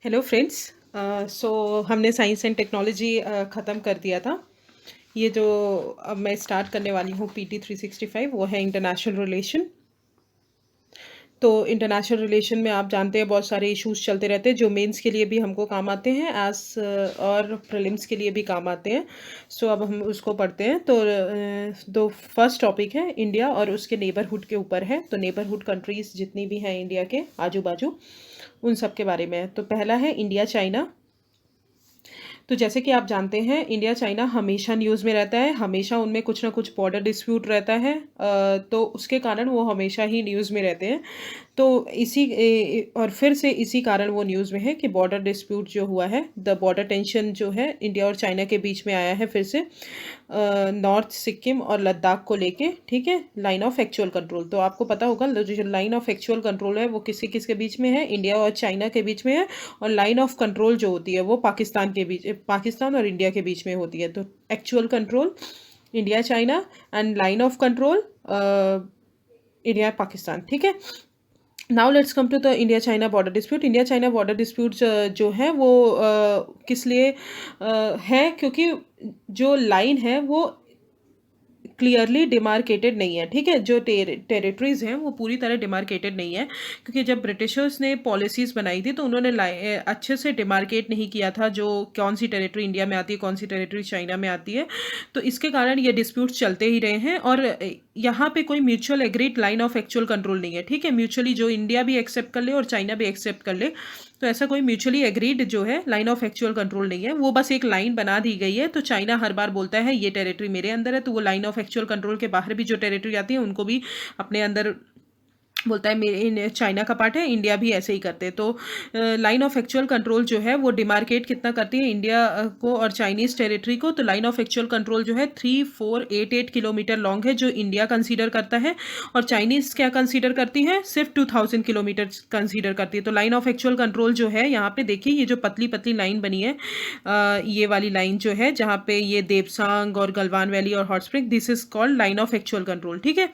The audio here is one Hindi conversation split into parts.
Hello friends. सो हमने साइंस एंड टेक्नोलॉजी ख़त्म कर दिया था। ये जो अब मैं स्टार्ट करने वाली हूँ PT 365 वो है इंटरनेशनल रिलेशन। तो इंटरनेशनल रिलेशन में आप जानते हैं बहुत सारे इश्यूज चलते रहते हैं जो मेंस के लिए भी हमको काम आते हैं एज और प्रीलिम्स के लिए भी काम आते हैं। सो अब हम उसको पढ़ते हैं। तो फर्स्ट टॉपिक है इंडिया और उसके नेबरहुड के ऊपर है। तो नेबरहुड कंट्रीज़ जितनी भी हैं इंडिया के आजू बाजू उन सब के बारे में है। तो पहला है इंडिया चाइना। तो जैसे कि आप जानते हैं इंडिया चाइना हमेशा न्यूज़ में रहता है, हमेशा उनमें कुछ ना कुछ बॉर्डर डिस्प्यूट रहता है। तो उसके कारण वो हमेशा ही न्यूज़ में रहते हैं। तो और फिर से इसी कारण वो न्यूज़ में है कि बॉर्डर डिस्प्यूट जो हुआ है, द बॉर्डर टेंशन जो है इंडिया और चाइना के बीच में आया है फिर से, नॉर्थ सिक्किम और लद्दाख को लेके। ठीक है, लाइन ऑफ एक्चुअल कंट्रोल तो आपको पता होगा जो लाइन ऑफ एक्चुअल कंट्रोल है वो किसके किसके बीच में है, इंडिया और चाइना के बीच में है। और लाइन ऑफ कंट्रोल जो होती है वो पाकिस्तान और इंडिया के बीच में होती है। तो actual control India China and line of control India Pakistan. ठीक है, now let's come to the India China border dispute. India China border dispute जो है वो किस लिए है, क्योंकि जो लाइन है वो क्लियरली डिमार्केटेड नहीं है। ठीक है, जो टेरिटरीज हैं वो पूरी तरह डिमार्केटेड नहीं है, क्योंकि जब ब्रिटिशर्स ने पॉलिसीज़ बनाई थी तो उन्होंने अच्छे से डिमार्केट नहीं किया था जो कौन सी टेरिटरी इंडिया में आती है, कौन सी टेरिटरी चाइना में आती है। तो इसके कारण ये डिस्प्यूट्स चलते ही रहे हैं और यहाँ पे कोई mutual agreed line of actual control नहीं है। ठीक है, म्यूचुअली जो इंडिया भी एक्सेप्ट कर ले और चाइना भी एक्सेप्ट कर ले, तो ऐसा कोई म्यूचुअली एग्रीड जो है लाइन ऑफ एक्चुअल कंट्रोल नहीं है। वो बस एक लाइन बना दी गई है। तो चाइना हर बार बोलता है ये टेरिटरी मेरे अंदर है, तो वो लाइन ऑफ एक्चुअल कंट्रोल के बाहर भी जो टेरिटरी आती है उनको भी अपने अंदर बोलता है मेरे चाइना का पार्ट है। इंडिया भी ऐसे ही करते हैं। तो लाइन ऑफ एक्चुअल कंट्रोल जो है वो डिमार्केट कितना करती है इंडिया को और चाइनीज़ टेरिटरी को। तो लाइन ऑफ एक्चुअल कंट्रोल जो है 3488 किलोमीटर लॉन्ग है जो इंडिया कंसीडर करता है, और चाइनीज़ क्या कंसीडर करती है, सिर्फ 2000 किलोमीटर कंसीडर करती है। तो लाइन ऑफ एक्चुअल कंट्रोल जो है यहाँ पे देखिए, ये जो पतली पतली लाइन बनी है, ये वाली लाइन जो है जहाँ पे ये देवसांग और गलवान वैली और hot spring, this is called line of actual control. ठीक है,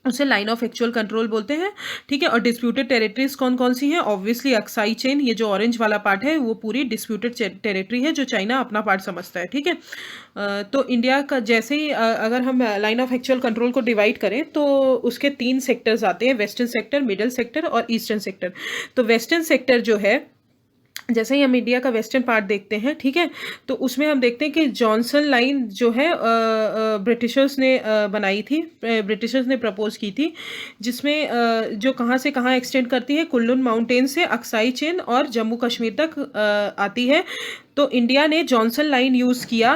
उसे लाइन ऑफ एक्चुअल कंट्रोल बोलते हैं। ठीक है, और डिस्प्यूटेड टेरिटरीज कौन कौन सी हैं, ऑब्वियसली अक्साई चेन, ये जो ऑरेंज वाला पार्ट है वो पूरी डिस्प्यूटेड टेरिटरी है जो चाइना अपना पार्ट समझता है। ठीक है, तो इंडिया का जैसे ही अगर हम लाइन ऑफ एक्चुअल कंट्रोल को डिवाइड करें तो उसके 3 सेक्टर्स आते हैं, वेस्टर्न सेक्टर, मिडल सेक्टर और ईस्टर्न सेक्टर। तो वेस्टर्न सेक्टर जो है, जैसे ही हम इंडिया का वेस्टर्न पार्ट देखते हैं, ठीक है, तो उसमें हम देखते हैं कि जॉनसन लाइन जो है ब्रिटिशर्स ने बनाई थी, ब्रिटिशर्स ने प्रपोज की थी, जिसमें जो कहाँ से कहाँ एक्सटेंड करती है, कुल्लू माउंटेन से अक्साई चेन और जम्मू कश्मीर तक आती है। तो इंडिया ने जॉनसन लाइन यूज़ किया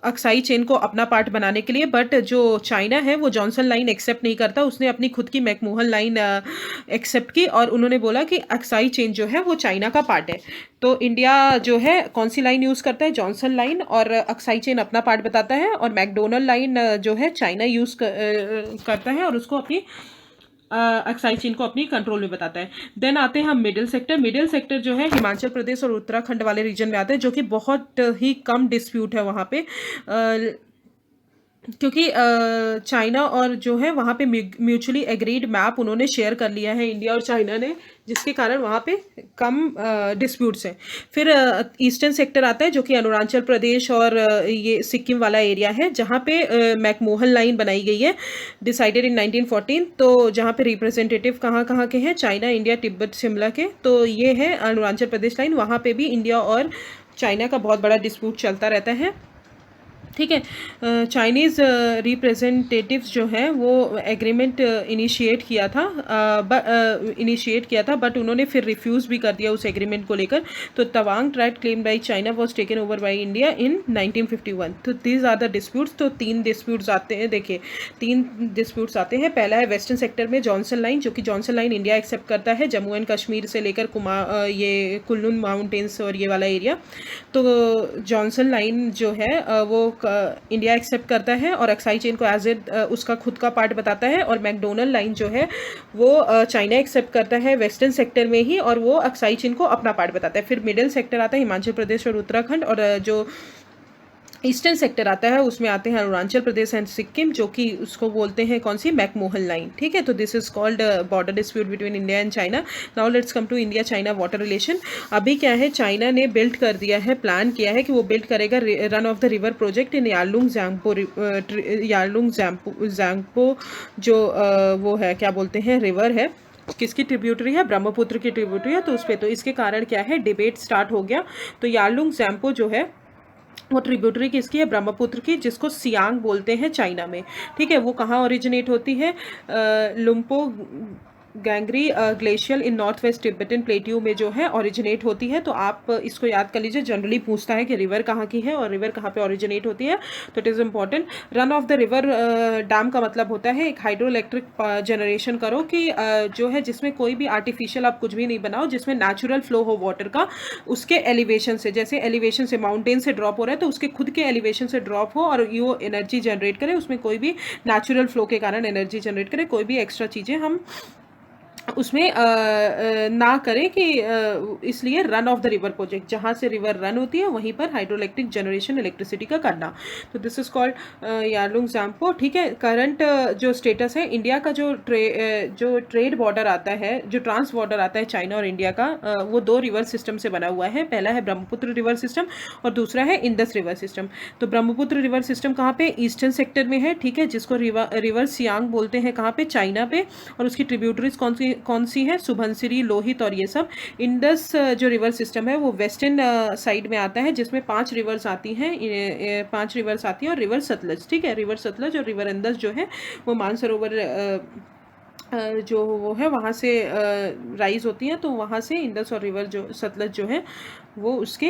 अक्साई चेन को अपना पार्ट बनाने के लिए, बट जो चाइना है वो जॉनसन लाइन एक्सेप्ट नहीं करता, उसने अपनी खुद की मैकमोहन लाइन एक्सेप्ट की और उन्होंने बोला कि अक्साई चेन जो है वो चाइना का पार्ट है। तो इंडिया जो है कौन सी लाइन यूज़ करता है, जॉनसन लाइन, और अक्साई चेन अपना पार्ट बताता है, और मैकडोनल्ड लाइन जो है चाइना करता है और उसको अपनी अक्साई चीन को अपनी कंट्रोल में बताता है। देन आते हैं हम मिडिल सेक्टर। मिडिल सेक्टर जो है हिमाचल प्रदेश और उत्तराखंड वाले रीजन में आता है, जो कि बहुत ही कम डिस्प्यूट है वहाँ पे, क्योंकि चाइना और जो है वहाँ पे म्यूचुअली एग्रीड मैप उन्होंने शेयर कर लिया है इंडिया और चाइना ने, जिसके कारण वहाँ पे कम डिस्प्यूट्स हैं। फिर ईस्टर्न सेक्टर आता है जो कि अरुणाचल प्रदेश और ये सिक्किम वाला एरिया है, जहाँ पे मैकमोहन लाइन बनाई गई है, डिसाइडेड इन 1914। तो जहाँ पे रिप्रेजेंटेटिव कहाँ कहाँ के हैं, चाइना, इंडिया, तिब्बत, शिमला के। तो ये है अरुणाचल प्रदेश लाइन, वहाँ पे भी इंडिया और चाइना का बहुत बड़ा डिस्प्यूट चलता रहता है। ठीक है, चाइनीज़ रिप्रेजेंटेटिव्स जो हैं वो एग्रीमेंट इनिशिएट किया था, बट उन्होंने फिर रिफ्यूज़ भी कर दिया उस एग्रीमेंट को लेकर। तो Tawang tract claim by China was taken over by India in 1951। तो दीज आर द डिस्प्यूट्स। तो 3 डिस्प्यूट्स आते हैं, देखिए 3 डिस्प्यूट्स आते हैं। पहला है वेस्टर्न सेक्टर में जॉनसन लाइन, जो कि जॉनसन लाइन इंडिया एक्सेप्ट करता है, जम्मू एंड कश्मीर से लेकर ये कुल्लू माउंटेन्स और ये वाला एरिया। तो जॉनसन लाइन जो है वो इंडिया एक्सेप्ट करता है और अक्साई चेन को एज उसका खुद का पार्ट बताता है, और मैकडोनल्ड लाइन जो है वो चाइना एक्सेप्ट करता है वेस्टर्न सेक्टर में ही, और वो अक्साई चेन को अपना पार्ट बताता है। फिर मिडिल सेक्टर आता है हिमाचल प्रदेश और उत्तराखंड, और जो ईस्टर्न सेक्टर आता है, उसमें आते हैं अरुणाचल प्रदेश एंड सिक्किम, जो कि उसको बोलते हैं कौन सी, मैकमोहन लाइन, ठीक है। तो this is called border dispute between India and China. Now let's come to India China water relation. अभी क्या है, चाइना ने बिल्ड कर दिया है, प्लान किया है कि वो बिल्ड करेगा run of the river project in Yarlung Zangbo, Zangbo जो वो है, क्या बोलते हैं, रिवर है, किसकी ट्रिब्यूटरी है, ब्रह्मपुत्र की ट्रिब्यूटरी है। तो उस पर, तो इसके कारण क्या है, डिबेट स्टार्ट हो गया। तो यारलुंग जैंपो जो है वो ट्रिब्यूटरी किसकी है, ब्रह्मपुत्र की, जिसको सियांग बोलते हैं चाइना में, ठीक है। वो कहाँ ओरिजिनेट होती है, लुम्पो गैंगरी ग्लेशियल इन नॉर्थ वेस्ट तिब्बतन प्लेट्यू में जो है ओरिजिनेट होती है। तो आप इसको याद कर लीजिए, जनरली पूछता है कि रिवर कहाँ की है और रिवर कहाँ पे ओरिजिनेट होती है, तो it is important. Run of the river dam का मतलब होता है एक हाइड्रो इलेक्ट्रिक जनरेशन करो कि जो है जिसमें कोई भी आर्टिफिशियल आप कुछ भी नहीं बनाओ, जिसमें नेचुरल फ्लो हो वाटर का, उसके एलिवेशन से, जैसे एलिवेशन से माउंटेन से ड्रॉप हो रहा है तो उसके खुद के एलिवेशन से ड्रॉप हो और ये एनर्जी जनरेट करे, उसमें कोई भी नेचुरल फ्लो के कारण एनर्जी जनरेट करे, कोई भी एक्स्ट्रा चीज़ें हम उसमें ना करें कि इसलिए run of the river project, जहाँ से रिवर रन होती है वहीं पर हाइड्रो इलेक्ट्रिक जनरेशन इलेक्ट्रिसिटी का करना। तो दिस इज कॉल्ड यारलुंग जैंपो, ठीक है। करंट जो स्टेटस है इंडिया का, जो ट्रेड बॉर्डर आता है, जो ट्रांस बॉर्डर आता है चाइना और इंडिया का, वो 2 रिवर सिस्टम से बना हुआ है। पहला है ब्रह्मपुत्र रिवर सिस्टम और दूसरा है इंडस रिवर सिस्टम। तो ब्रह्मपुत्र रिवर सिस्टम कहाँ पे, ईस्टर्न सेक्टर में है, ठीक है, जिसको रिवर सियांग बोलते हैं, कहाँ पे, चाइना पे, और उसकी ट्रिब्यूटरीज कौन सी है, सुबनसिरी, लोहित और ये सब। इंडस जो रिवर सिस्टम है वो वेस्टर्न साइड में आता है, जिसमें 5 रिवर्स आती हैं, 5 रिवर्स आती हैं, और रिवर सतलज, ठीक है, रिवर सतलज और रिवर इंडस जो है वो मानसरोवर जो वो है वहाँ से राइज होती हैं, तो वहाँ से इंडस और रिवर जो सतलज जो है वो उसके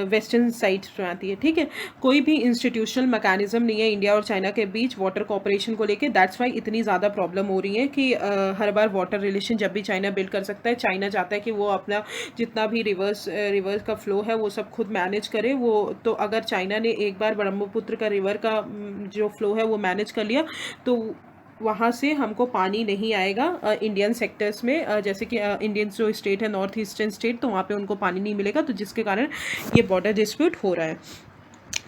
वेस्टर्न साइड में आती है, ठीक है। कोई भी इंस्टीट्यूशनल मैकेनिज्म नहीं है इंडिया और चाइना के बीच वाटर कॉपरेशन को लेके, दैट्स वाई इतनी ज़्यादा प्रॉब्लम हो रही है कि हर बार वाटर रिलेशन जब भी चाइना बिल्ड कर सकता है, चाइना चाहता है कि वो अपना जितना भी रिवर्स का फ्लो है वो सब खुद मैनेज करे। वो तो अगर चाइना ने एक बार ब्रह्मपुत्र का रिवर का जो फ्लो है वो मैनेज कर लिया तो वहाँ से हमको पानी नहीं आएगा इंडियन सेक्टर्स में, जैसे कि इंडियन जो स्टेट है नॉर्थ ईस्टर्न स्टेट, तो वहाँ पे उनको पानी नहीं मिलेगा, तो जिसके कारण ये बॉर्डर डिस्प्यूट हो रहा है,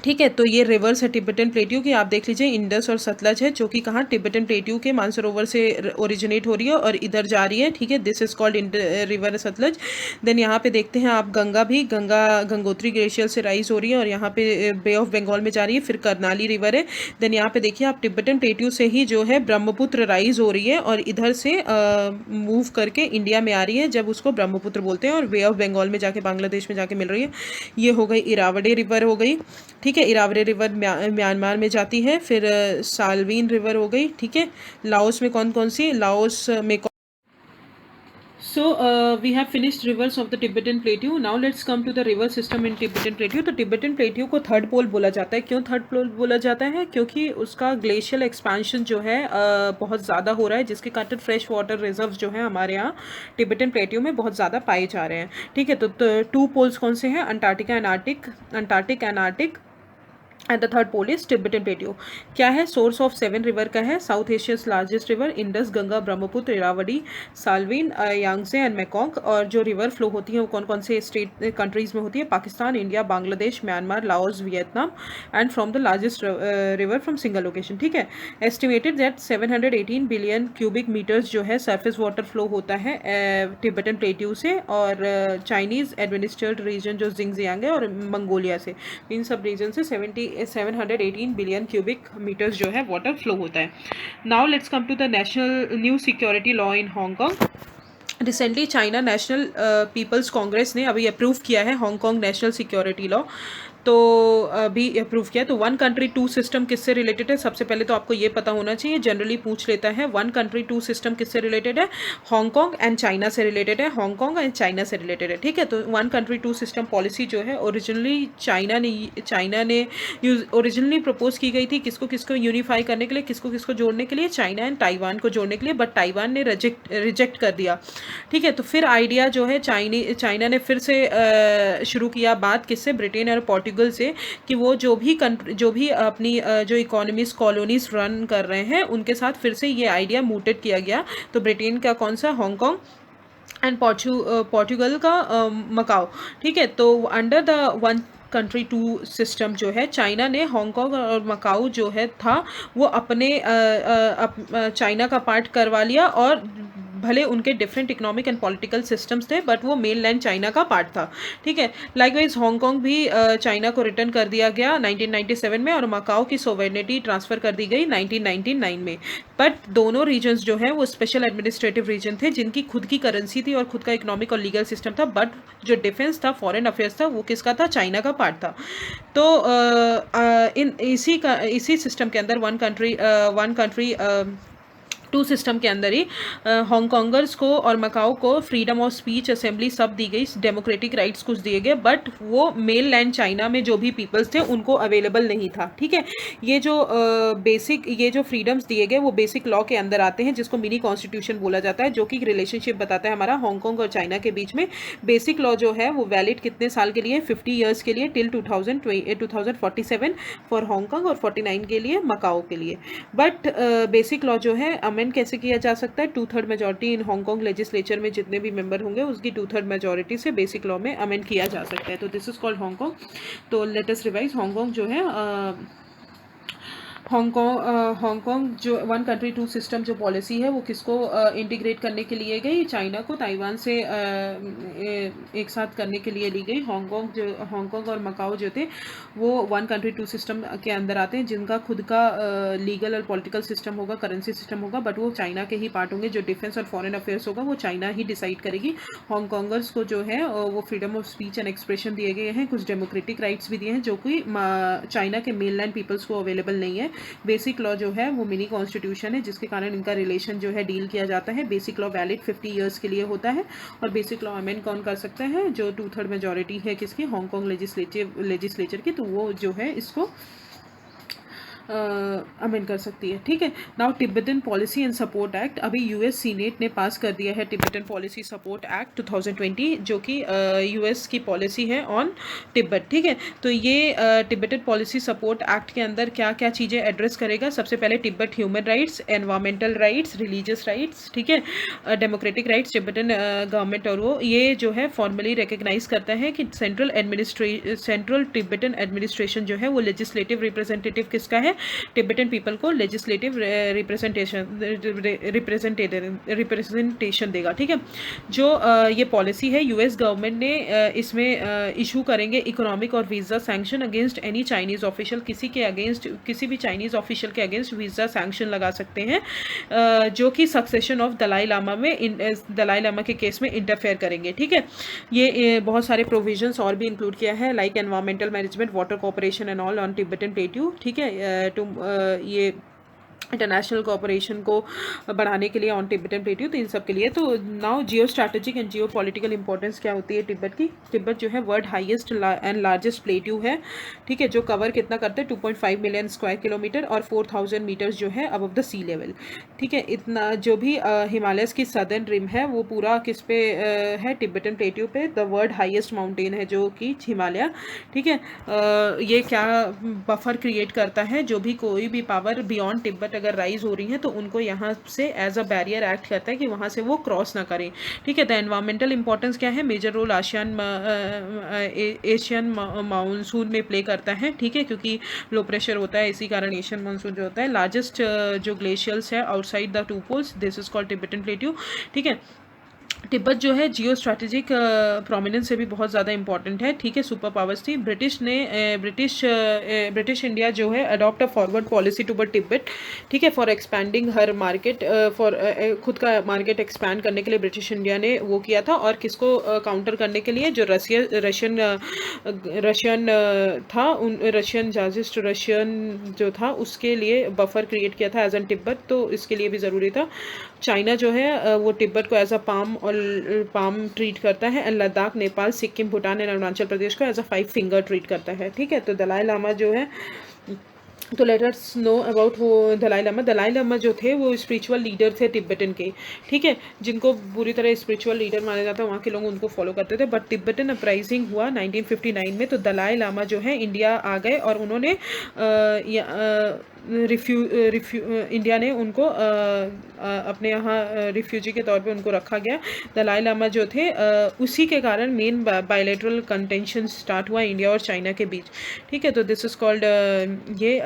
ठीक है। तो ये रिवर्स है टिबेटन प्लेट्यू की, आप देख लीजिए इंडस और सतलज है, जो कि कहाँ, टिबेटन प्लेट्यू के मानसरोवर से ओरिजिनेट हो रही है और इधर जा रही है, ठीक है। This is called river Sutlej. Then यहाँ पे देखते हैं आप गंगा भी, गंगोत्री ग्लेशियर से राइज हो रही है और यहाँ पे बे ऑफ बंगाल में जा रही है, फिर करनाली रिवर है। देन यहाँ पे देखिए आप टिबेटन प्लेट्यू से ही जो है ब्रह्मपुत्र राइज हो रही है और इधर से मूव करके इंडिया में आ रही है, जब उसको ब्रह्मपुत्र बोलते हैं, और बे ऑफ बंगाल में जाके बांग्लादेश में जाके मिल रही है। ये हो गई इरावडी रिवर हो गई, ठीक है, इरावरी रिवर म्यांमार में जाती है। फिर साल्वीन रिवर हो गई, ठीक है। लाओस में कौन कौन सी, लाओस में So we have finished rivers of the Tibetan Plateau. Now let's come to the river system in Tibetan Plateau. तो Tibetan Plateau को थर्ड पोल बोला जाता है। क्यों थर्ड पोल बोला जाता है? क्योंकि उसका ग्लेशियल एक्सपेंशन जो है बहुत ज़्यादा हो रहा है, जिसके कारण फ्रेश वाटर रिजर्व जो है हमारे यहाँ टिबेटन प्लेट्यू में बहुत ज़्यादा पाए जा रहे हैं, ठीक है। तो 2 पोल्स कौन से हैं, Antarctica and Arctic and the third pole is Tibetan plateau. क्या है, सोर्स ऑफ 7 रिवर का है, South Asia's largest river, Indus, Ganga, Brahmaputra, Irrawaddy, Salween, Yangtze and Mekong. और जो रिवर फ्लो होती है वो कौन कौन से स्टेट कंट्रीज में होती है, Pakistan, India, Bangladesh, Myanmar, Laos, Vietnam, and from the largest river from single location, ठीक है। Estimated that 718 billion cubic metres जो है सरफेस वाटर फ्लो होता है टिबेटन प्लेट्यू से, और चाइनीज एडमिनिस्ट्रेड रीजन जो जिंगजियांग है और मंगोलिया से, इन सब रीजन से 718 बिलियन क्यूबिक मीटर्स जो है वाटर फ्लो होता है। Now let's come to the national new security law in Hong Kong. Recently China National People's Congress ने अभी अप्रूव किया है हांगकांग नेशनल सिक्योरिटी लॉ, तो अभी अप्रूव किया। तो 1 कंट्री 2 सिस्टम किससे रिलेटेड है, सबसे पहले तो आपको ये पता होना चाहिए, जनरली पूछ लेता है 1 कंट्री 2 सिस्टम किससे रिलेटेड है, हांगकांग एंड चाइना से रिलेटेड है, हांगकांग एंड चाइना से रिलेटेड है, ठीक है। तो 1 कंट्री 2 सिस्टम पॉलिसी जो है ओरिजिनली चाइना ने ओरिजिनली प्रपोज की गई थी, किसको किसको यूनिफाई करने के लिए, किसको किसको जोड़ने के लिए, चाइना एंड ताइवान को जोड़ने के लिए, बट ताइवान ने रिजेक्ट कर दिया, ठीक है। तो फिर आइडिया जो है चाइना ने फिर से शुरू किया बात किससे, ब्रिटेन और पोर्टुगल से, कि वो जो भी अपनी जो इकोनॉमीज कॉलोनीज रन कर रहे हैं उनके साथ फिर से ये आइडिया मूटेड किया गया। तो ब्रिटेन का कौन सा, हांगकांग, एंड पोर्टुगल का मकाओ, ठीक है। तो under the country two system जो है, चाइना ने हांगकांग और मकाऊ जो है था वो अपने चाइना का पार्ट करवा लिया, और भले उनके different economic and political systems थे बट वो मेन लैंड चाइना का पार्ट था, ठीक है। लाइकवाइज हांगकांग भी चाइना को रिटर्न कर दिया गया 1997 में, और मकाओ की सोवेरेनिटी ट्रांसफ़र कर दी गई 1999 में। बट दोनों रीजन्स जो हैं वो स्पेशल एडमिनिस्ट्रेटिव रीजन थे जिनकी खुद की करेंसी थी और खुद का इकोनॉमिक और लीगल सिस्टम था, बट जो डिफेंस था, फॉरेन अफेयर्स था, वो किसका था? चाइना का पार्ट था। तो इसी सिस्टम के अंदर वन कंट्री टू सिस्टम के अंदर ही हांगकांगर्स को और मकाओ को फ्रीडम ऑफ स्पीच, असेंबली सब दी गई, डेमोक्रेटिक राइट्स कुछ दिए गए, बट वो मेन लैंड चाइना में जो भी पीपल्स थे उनको अवेलेबल नहीं था, ठीक है। ये जो फ्रीडम्स दिए गए वो बेसिक लॉ के अंदर आते हैं, जिसको मिनी कॉन्स्टिट्यूशन बोला जाता है, जो कि रिलेशनशिप बताता है हमारा हांगकांग और चाइना के बीच में। बेसिक लॉ जो है वो वैलिड कितने साल के लिए? 50 ईयर्स के लिए, टिल 2047 फॉर हांगकांग और 49 के लिए मकाओ के लिए। बट बेसिक लॉ जो है अमेंड कैसे किया जा सकता है? 2/3 मेजॉरिटी इन हांगकांग लेजिस्लेचर में जितने भी मेंबर होंगे उसकी 2/3 मेजॉरिटी से बेसिक लॉ में अमेंड किया जा सकता है। तो दिस इज कॉल्ड हांगकांग। तो लेट अस रिवाइज। हांगकांग जो है हांगकांग जो वन कंट्री टू सिस्टम जो पॉलिसी है वो किसको इंटीग्रेट करने के लिए गई? चाइना को ताइवान से एक साथ करने के लिए ली गई। हांगकांग और मकाओ जो थे वो वन कंट्री टू सिस्टम के अंदर आते हैं, जिनका खुद का लीगल और पॉलिटिकल सिस्टम होगा, करेंसी सिस्टम होगा, बट वो चाइना के ही पार्ट होंगे। जो डिफेंस और फॉरेन अफेयर्स होगा वो चाइना ही डिसाइड करेगी। हांगकांगर्स को जो है वो freedom of speech and expression दिए गए हैं, कुछ डेमोक्रेटिक राइट्स भी दिए हैं जो कि चाइना के मेनलैंड पीपल्स को अवेलेबल नहीं है। बेसिक लॉ जो है वो मिनी कॉन्स्टिट्यूशन है, जिसके कारण इनका रिलेशन जो है डील किया जाता है। बेसिक लॉ वैलिड 50 ईयर्स के लिए होता है, और बेसिक लॉ अमेंड कौन कर सकता है? जो 2/3 मेजॉरिटी है किसकी? हांगकांग लेजिस्लेचर की, तो वो जो है इसको अमेंड कर सकती है, ठीक है। Now Tibetan policy and support act, अभी यूएस सीनेट ने पास कर दिया है टिबेटन पॉलिसी सपोर्ट एक्ट 2020, जो कि यूएस की पॉलिसी है ऑन तिब्बत, ठीक है। तो ये टिबेटन पॉलिसी सपोर्ट एक्ट के अंदर क्या क्या चीज़ें एड्रेस करेगा? सबसे पहले Tibet human rights, environmental rights, religious rights, ठीक है, डेमोक्रेटिक राइट्स। टिबेटन गवर्नमेंट और वो ये जो है फॉर्मली रिकग्नाइज करता है कि सेंट्रल टिबेटन एडमिनिस्ट्रेशन जो है वो लेजिस्लेटिव रिप्रेजेंटेटिव किसका है? टिबेटन पीपल को लेजिस्लेटिव रिप्रेजेंटेशन देगा, ठीक है। जो ये पॉलिसी है यूएस गवर्नमेंट ने इसमें इशू करेंगे इकोनॉमिक और visa sanction against any Chinese official, किसी भी चाइनीज़ ऑफिशियल के अगेंस्ट वीज़ा सैंक्शन लगा सकते हैं जो कि सक्सेशन ऑफ दलाई लामा के केस में इंटरफेयर करेंगे, ठीक है। ये बहुत सारे प्रोविजंस और भी इंक्लूड किया है, like environmental management, water corporation and all on Tibetan plateau, ठीक है। ये इंटरनेशनल कोऑपरेशन को बढ़ाने के लिए ऑन टिबेटन प्लेट्यू, तो इन सब के लिए। तो now Jio strategic and Jio political importance क्या होती है तिब्बत की? तिब्बत जो है world highest and largest plateau है, ठीक है, जो कवर कितना करते हैं? 2.5 मिलियन स्क्वायर किलोमीटर और 4000 मीटर्स जो है अबव द सी लेवल, ठीक है। इतना जो भी हिमालयस की सदर्न रिम है वो पूरा किस पे है? टिबेटन प्लेट्यू पे। द वर्ल्ड हाईएस्ट माउंटेन है जो कि हिमालय, ठीक है। ये क्या बफर क्रिएट करता है? जो भी कोई भी पावर बियॉन्ड तिब्बत अगर राइज हो रही है तो उनको यहाँ से एज अ बैरियर एक्ट करता है कि वहाँ से वो क्रॉस ना करें, ठीक है। द एनवायरमेंटल इंपॉर्टेंस क्या है? मेजर रोल एशियन मानसून में प्ले करता है, ठीक है, क्योंकि लो प्रेशर होता है, इसी कारण एशियन मानसून जो होता है। लार्जेस्ट जो ग्लेशियर्स है outside the 2 poles, this is called Tibetan plateau, ठीक है। तिब्बत जो है जियो स्ट्रैटेजिक प्रोमिनेंस से भी बहुत ज़्यादा इंपॉर्टेंट है, ठीक है। सुपर पावर्स थी। ब्रिटिश इंडिया जो है adopt a forward policy toward Tibet, ठीक है, for expanding her market, for खुद का मार्केट एक्सपैंड करने के लिए ब्रिटिश इंडिया ने वो किया था। और किसको काउंटर करने के लिए? जो रशियन था, रशियन जो था उसके लिए बफर क्रिएट किया था एज एन तिब्बत, तो इसके लिए भी ज़रूरी था। चाइना जो है वो तिब्बत को एज अ पाम ट्रीट करता है, एंड लद्दाख, नेपाल, सिक्किम, भूटान एंड अरुणाचल प्रदेश को एज अ 5 फिंगर ट्रीट करता है, ठीक है। तो दलाई लामा जो है, तो लेट अस नो अबाउट वो दलाई लामा जो थे वो स्पिरिचुअल लीडर थे तिब्बतन के, ठीक है, जिनको पूरी तरह स्पिरिचुअल लीडर माना जाता है, वहाँ के लोग उनको फॉलो करते थे। बट तिब्बतन अपराइजिंग हुआ 1959 में, तो दलाई लामा जो है इंडिया आ गए और उन्होंने इंडिया ने उनको अपने यहाँ रिफ्यूजी के तौर पे उनको रखा गया। दलाई लामा जो थे उसी के कारण मेन बायलैटरल कंटेंशन स्टार्ट हुआ इंडिया और चाइना के बीच। ठीक है, तो दिस इज कॉल्ड ये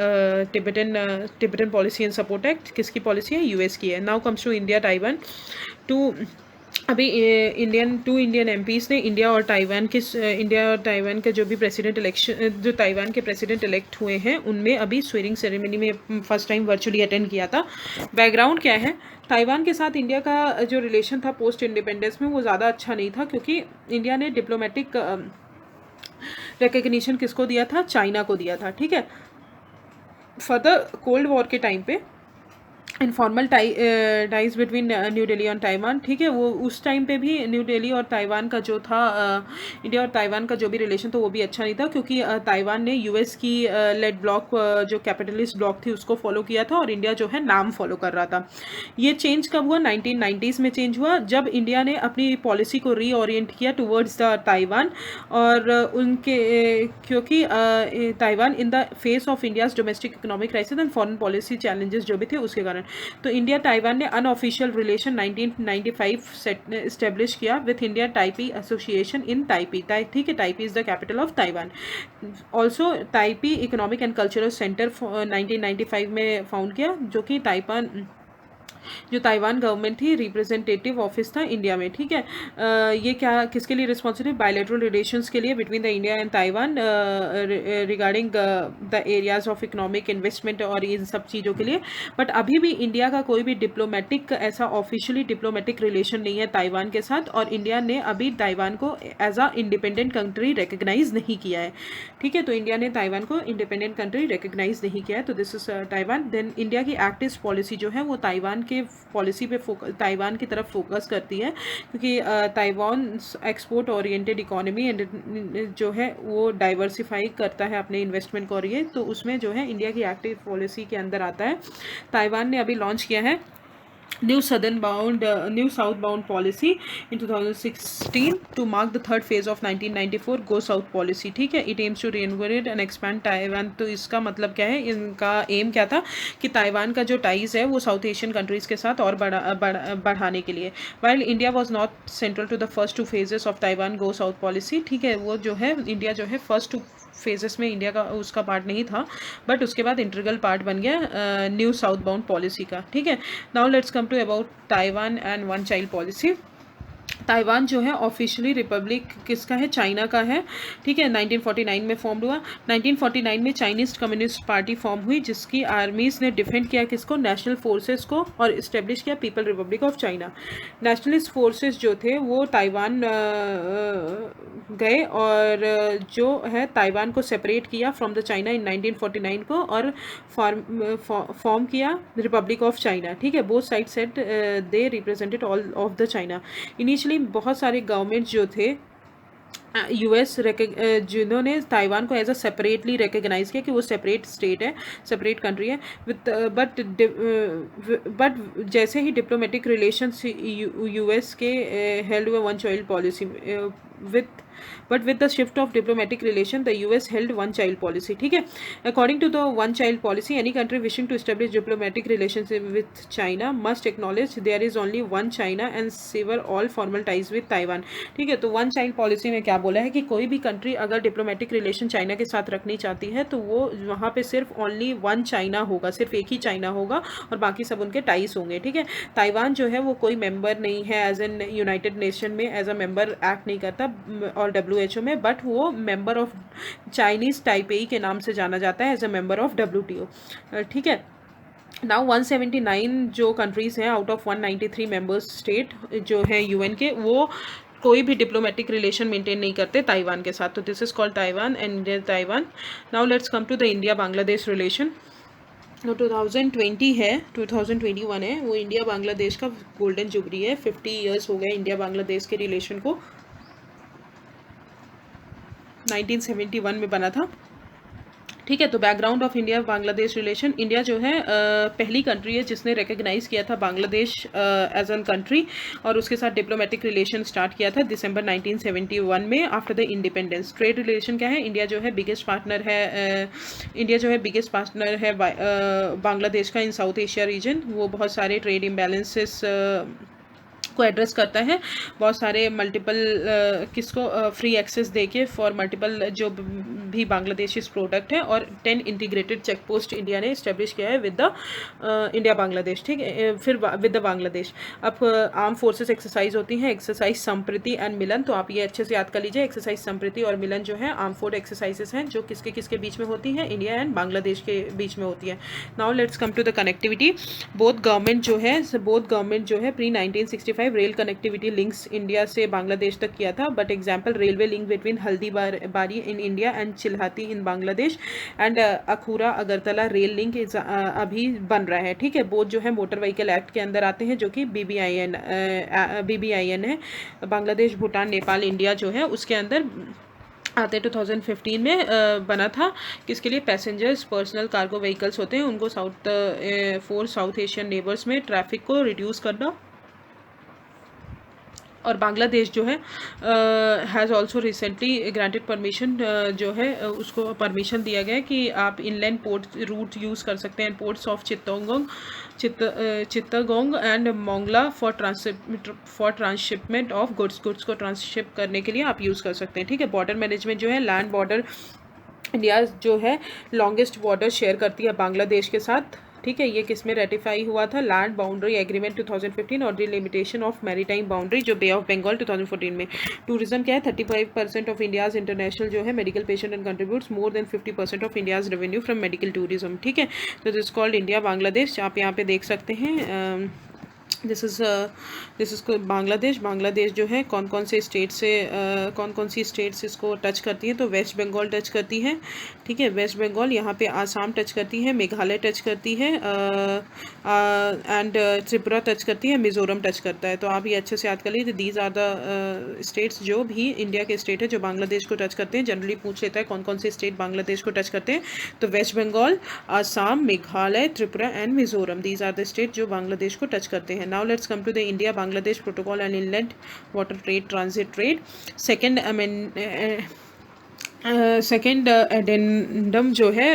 Tibetan policy and support act किसकी पॉलिसी है? यूएस की है। Now comes to India Taiwan. अभी इंडियन एमपीज ने इंडिया और ताइवान के जो भी प्रेसिडेंट इलेक्शन, जो ताइवान के प्रेसिडेंट इलेक्ट हुए हैं, उनमें अभी स्वेरिंग सेरेमनी में फर्स्ट टाइम वर्चुअली अटेंड किया था। बैकग्राउंड क्या है? ताइवान के साथ इंडिया का जो रिलेशन था पोस्ट इंडिपेंडेंस में वो ज़्यादा अच्छा नहीं था, क्योंकि इंडिया ने डिप्लोमेटिक रिकग्निशन किसको दिया था? चाइना को दिया था। ठीक है, फॉर द कोल्ड वॉर के टाइम पे informal ties between new Delhi और ताइवान। ठीक है, वो उस टाइम पे भी न्यू दिल्ली और ताइवान का जो था इंडिया और ताइवान का जो भी रिलेशन था वो भी अच्छा नहीं था, क्योंकि ताइवान ने यूएस की लेड ब्लॉक जो कैपिटलिस्ट ब्लॉक थी उसको फॉलो किया था और इंडिया जो है नाम फॉलो कर रहा था। ये चेंज कब हुआ? 1990s में चेंज हुआ, जब इंडिया ने अपनी पॉलिसी को रीओरिएंट किया टुवर्ड्स द ताइवान। और क्योंकि Taiwan in the face of India's domestic economic crisis and foreign policy challenges जो भी थे उसके कारण, तो इंडिया ताइवान ने अनऑफिशियल रिलेशन 1995 इस्टेब्लिश किया with India Taipei association in Taipei. ठीक है, Taipei is the capital of Taiwan. Also Taipei economic and cultural centre 1995 में फाउंड किया, जो कि जो ताइवान गवर्नमेंट थी रिप्रेजेंटेटिव ऑफिस था इंडिया में। ठीक है, ये क्या किसके लिए रिस्पॉन्सिबल? बायलैटरल रिलेशंस के लिए between the India and Taiwan regarding the areas of economic investment और इन सब चीज़ों के लिए। बट अभी भी इंडिया का कोई भी डिप्लोमेटिक ऐसा ऑफिशियली डिप्लोमेटिक रिलेशन नहीं है ताइवान के साथ, और इंडिया ने अभी ताइवान को as a independent country recognise नहीं किया है। ठीक है, तो इंडिया ने ताइवान को इंडिपेंडेंट कंट्री रिकग्नाइज नहीं किया है, तो this is Taiwan. Then India की एक्ट ईस्ट पॉलिसी जो है वो ताइवान के पॉलिसी पे ताइवान की तरफ फोकस करती है, क्योंकि Taiwan export oriented economy and जो है वो डाइवर्सिफाई करता है अपने इन्वेस्टमेंट को, और ये तो उसमें जो है इंडिया की एक्टिव पॉलिसी के अंदर आता है। ताइवान ने अभी लॉन्च किया है new south bound policy in 2016 to mark the third phase of 1994 go south policy. ठीक है, it aims to reinvigorate and expand Taiwan. तो इसका मतलब क्या है? इनका एम क्या था कि ताइवान का जो टाइज है वो साउथ एशियन कंट्रीज़ के साथ और बढ़ाने के लिए। While India was not central to the first two phases of Taiwan go south policy. ठीक है, वो जो है इंडिया जो है फर्स्ट टू फेजेस में इंडिया का उसका पार्ट नहीं था, बट उसके बाद इंटीग्रल पार्ट बन गया न्यू साउथ बाउंड पॉलिसी का। ठीक है, now let's come to about Taiwan and one child policy. Taiwan जो है ऑफिशियली रिपब्लिक किसका है? चाइना का है। ठीक है, 1949 में फॉर्म हुआ। 1949 में चाइनीज कम्युनिस्ट पार्टी फॉर्म हुई, जिसकी आर्मीज ने डिफेंड किया किसको? नेशनल फोर्सेस को, और इस्टेब्लिश किया people Republic of China. Nationalist forces जो थे वो ताइवान गए और जो है ताइवान को सेपरेट किया फ्रॉम द चाइना इन 1949 को, और फॉर्म किया रिपब्लिक ऑफ चाइना। ठीक है, both side said they represented all of the China. Initially बहुत सारे गवर्नमेंट जो थे यूएस जिन्होंने ताइवान को एज अ सेपरेटली रिकग्नाइज किया कि वो सेपरेट स्टेट है, सेपरेट कंट्री है, विद बट जैसे ही डिप्लोमेटिक रिलेशंस यूएस के हेल्ड हुए one child policy with the shift of diplomatic relation, the US held one child policy. ठीक है, according to the one child policy, any country wishing to establish diplomatic relationship with China must acknowledge there is only one China and sever all formal ties with Taiwan. ठीक है, तो one child policy में क्या बोला है कि कोई भी कंट्री अगर डिप्लोमेटिक रिलेशन चाइना के साथ रखनी चाहती है तो वो वहाँ पे सिर्फ ओनली वन चाइना होगा, सिर्फ एक ही चाइना होगा और बाकी सब उनके टाइज होंगे। ठीक है, ताइवान जो है वो कोई मेंबर नहीं है एज एन यूनाइटेड नेशन में एज अ मेंबर एक्ट नहीं करता और WHO में, बट वो मेंबर ऑफ चाइनीज टाइपेई के नाम से जाना जाता है as a member of WTO। ठीक है, नाउ 179 जो कंट्रीज़ हैं आउट ऑफ 193 मेंबर्स स्टेट जो है UN के, वो कोई भी डिप्लोमेटिक रिलेशन मेंटेन नहीं करते ताइवान के साथ। तो this is called Taiwan and India Taiwan. Now let's come to the India Bangladesh relation. 2020 है, 2021 है, वो इंडिया बांग्लादेश का गोल्डन जुबली है। 50 ईयर्स हो गए इंडिया बांग्लादेश के रिलेशन को। 1971 में बना था। ठीक है। तो background of India Bangladesh relation, India जो है पहली कंट्री है जिसने रिकग्नाइज़ किया था बांग्लादेश एज एन कंट्री, और उसके साथ डिप्लोमेटिक रिलेशन स्टार्ट किया था दिसंबर 1971 में after the independence. Trade relation क्या है, इंडिया जो है बिगेस्ट पार्टनर है, बांग्लादेश का इन साउथ एशिया रीजन। वो बहुत सारे ट्रेड इम्बैलेंसेस को एड्रेस करता है, बहुत सारे मल्टीपल किसको फ्री एक्सेस देके फॉर मल्टीपल जो भी बांग्लादेशी प्रोडक्ट है, और 10 इंटीग्रेटेड चेक पोस्ट इंडिया ने इस्टेब्लिश किया है विद द इंडिया बांग्लादेश। ठीक है, फिर विद द बांग्लादेश। अब आर्म फोर्सेस एक्सरसाइज होती हैं, एक्सरसाइज संप्रीति एंड मिलन, तो आप ये अच्छे से याद कर लीजिए। एक्सरसाइज संप्रीति और मिलन जो है आर्म फोर्स एक्सरसाइजेस हैं जो किसके किसके बीच में होती हैं, इंडिया एंड बांग्लादेश के बीच में होती है। Now let's come to the connectivity. Both government जो है pre 1965 rail connectivity links India से बांग्लादेश तक किया था, but example railway link between Haldibari in India and Chilahati in Bangladesh and Akhaura Agartala rail link अभी बन रहा है। ठीक है, बोथ जो है मोटर व्हीकल एक्ट के अंदर आते हैं, जो कि BBIN है। बांग्लादेश, भूटान, नेपाल, इंडिया जो है उसके अंदर आते 2015 में बना था। किसके लिए, पैसेंजर्स पर्सनल कार्गो व्हीकल्स होते हैं उनको साउथ एशियन नेबर्स में ट्रैफिक को रिड्यूस करना। और बांग्लादेश जो है has also recently granted permission, जो है उसको परमिशन दिया गया है कि आप इनलैंड पोर्ट रूट यूज़ कर सकते हैं, ports of Chittagong and Mongla for transshipment of goods को ट्रांसशिप करने के लिए आप यूज़ कर सकते हैं। ठीक है, बॉर्डर मैनेजमेंट जो है, लैंड बॉर्डर इंडिया जो है लॉन्गेस्ट बॉर्डर शेयर करती है बांग्लादेश के साथ। ठीक है, ये किस में रेटिफाई हुआ था, लैंड बाउंड्री एग्रीमेंट 2015 और डिलिमिटेशन ऑफ मैरीटाइम बाउंड्री जो बे ऑफ बंगाल 2014 में। टूरिज्म क्या है, 35% ऑफ इंडियाज इंटरनेशनल जो है medical patient and contributes more than 50% of India's revenue from medical tourism. ठीक है, तो दिस कॉल्ड इंडिया बांग्लादेश, आप यहाँ पे देख सकते हैं। दिस इज़ बांग्लादेश जो है कौन कौन सी स्टेट्स इसको टच करती हैं, तो वेस्ट बंगाल टच करती है। ठीक है, वेस्ट बंगाल, यहाँ पे आसाम टच करती है, मेघालय टच करती है, एंड त्रिपुरा टच करती है, मिजोरम टच करता है। तो आप ये अच्छे से याद कर लीजिए, दीज आर द स्टेट्स जो भी इंडिया के स्टेट है जो बांग्लादेश को टच करते हैं। जनरली पूछ लेता है कौन कौन से स्टेट बांग्लादेश को टच करते हैं, तो West Bengal, Assam, Meghalaya, Tripura and Mizoram, these are the state जो बांग्लादेश को टच करते हैं। Now let's come to the India Bangladesh Protocol and Inland Water Trade Transit Trade. Second addendum जो है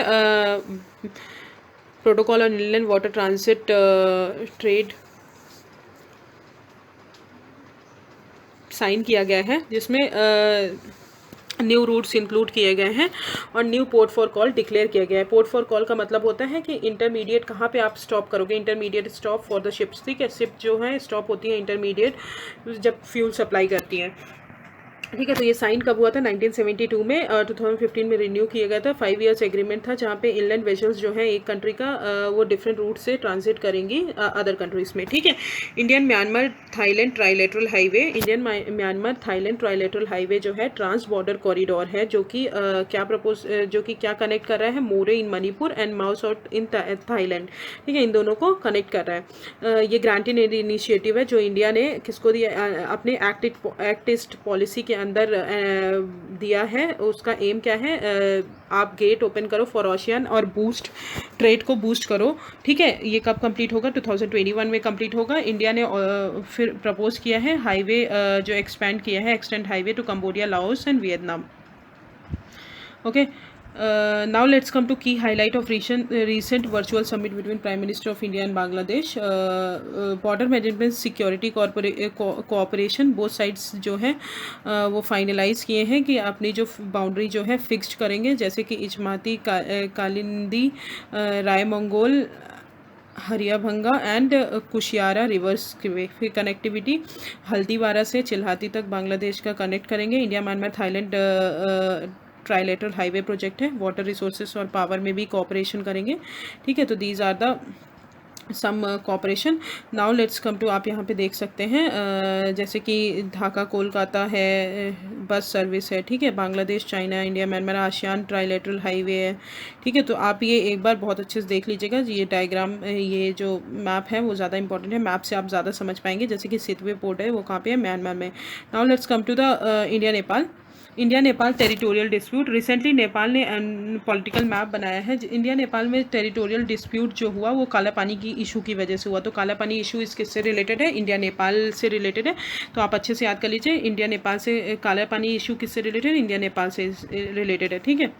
protocol on inland water transit trade sign किया गया है, जिसमें न्यू रूट्स इंक्लूड किए गए हैं और new port for call declare किया गया है। पोर्ट फॉर कॉल का मतलब होता है कि इंटरमीडिएट कहाँ पे आप स्टॉप करोगे, intermediate stop for the ships. ठीक है, शिप जो है स्टॉप होती है इंटरमीडिएट जब फ्यूल सप्लाई करती हैं। ठीक है, तो ये साइन कब हुआ था, 1972 में, 2015 में रिन्यू किया गया था। 5 इयर्स एग्रीमेंट था, जहाँ पे इनलैंड वेसल्स जो है एक कंट्री का वो डिफरेंट रूट से ट्रांजिट करेंगी अदर कंट्रीज़ में। ठीक है, Indian Myanmar Thailand trilateral highway जो है ट्रांस बॉर्डर कॉरिडोर है, जो कि क्या कनेक्ट कर रहा है, मोरे इन मणिपुर एंड माउसॉट इन थाईलैंड। ठीक है, इन दोनों को कनेक्ट कर रहा है। ये ग्रांटेड इनिशिएटिव है जो इंडिया ने किसको दिया, अपने एक्ट ईस्ट पॉलिसी के अंदर दिया है। उसका एम क्या है, आप गेट ओपन करो फॉर ओशियन और ट्रेड को बूस्ट करो। ठीक है, ये कब कंप्लीट होगा, 2021 में कंप्लीट होगा। इंडिया ने फिर प्रपोज किया है हाईवे जो extend highway to Cambodia, Laos and Vietnam. Okay, now let's come to key highlight of recent virtual summit between Prime Minister of India and Bangladesh. Border management security cooperation, both sides जो है वो फाइनलाइज किए हैं कि अपनी जो बाउंड्री जो है फिक्स्ड करेंगे, जैसे कि इजमाती, कालिंदी, रायमंगोल, हरियाभंगा एंड कुशियारा रिवर्स फिर कनेक्टिविटी हल्दीवारा से चिल्हाती तक बांग्लादेश का कनेक्ट करेंगे। India, Myanmar, Thailand trilateral highway project है। वाटर रिसोर्सेस और पावर में भी कोऑपरेशन करेंगे। ठीक है, तो these are the some cooperation. Now let's come to, आप यहाँ पे देख सकते हैं जैसे कि ढाका कोलकाता है, बस सर्विस है। ठीक है, Bangladesh, China, India, Myanmar, ASEAN trilateral highway है। ठीक है, तो आप ये एक बार बहुत अच्छे से देख लीजिएगा। ये डायग्राम, ये जो मैप है वो ज़्यादा इंपॉर्टेंट है, मैप से आप ज़्यादा समझ पाएंगे। जैसे कि सितवे पोर्ट है वो कहाँ पे है, म्यांमार में। Now let's come to the India Nepal. India Nepal territorial dispute, recently Nepal ने पॉलिटिकल मैप बनाया है। इंडिया नेपाल में टेरिटोरियल डिस्प्यूट जो हुआ वो काला पानी की इशू की वजह से हुआ। तो काला पानी इशू इस किससे रिलेटेड है? इंडिया नेपाल से रिलेटेड है। तो आप अच्छे से याद कर लीजिए, इंडिया नेपाल से काला पानी इशू किससे रिलेटेड है? इंडिया नेपाल से रिलेटेड है, ठीक है।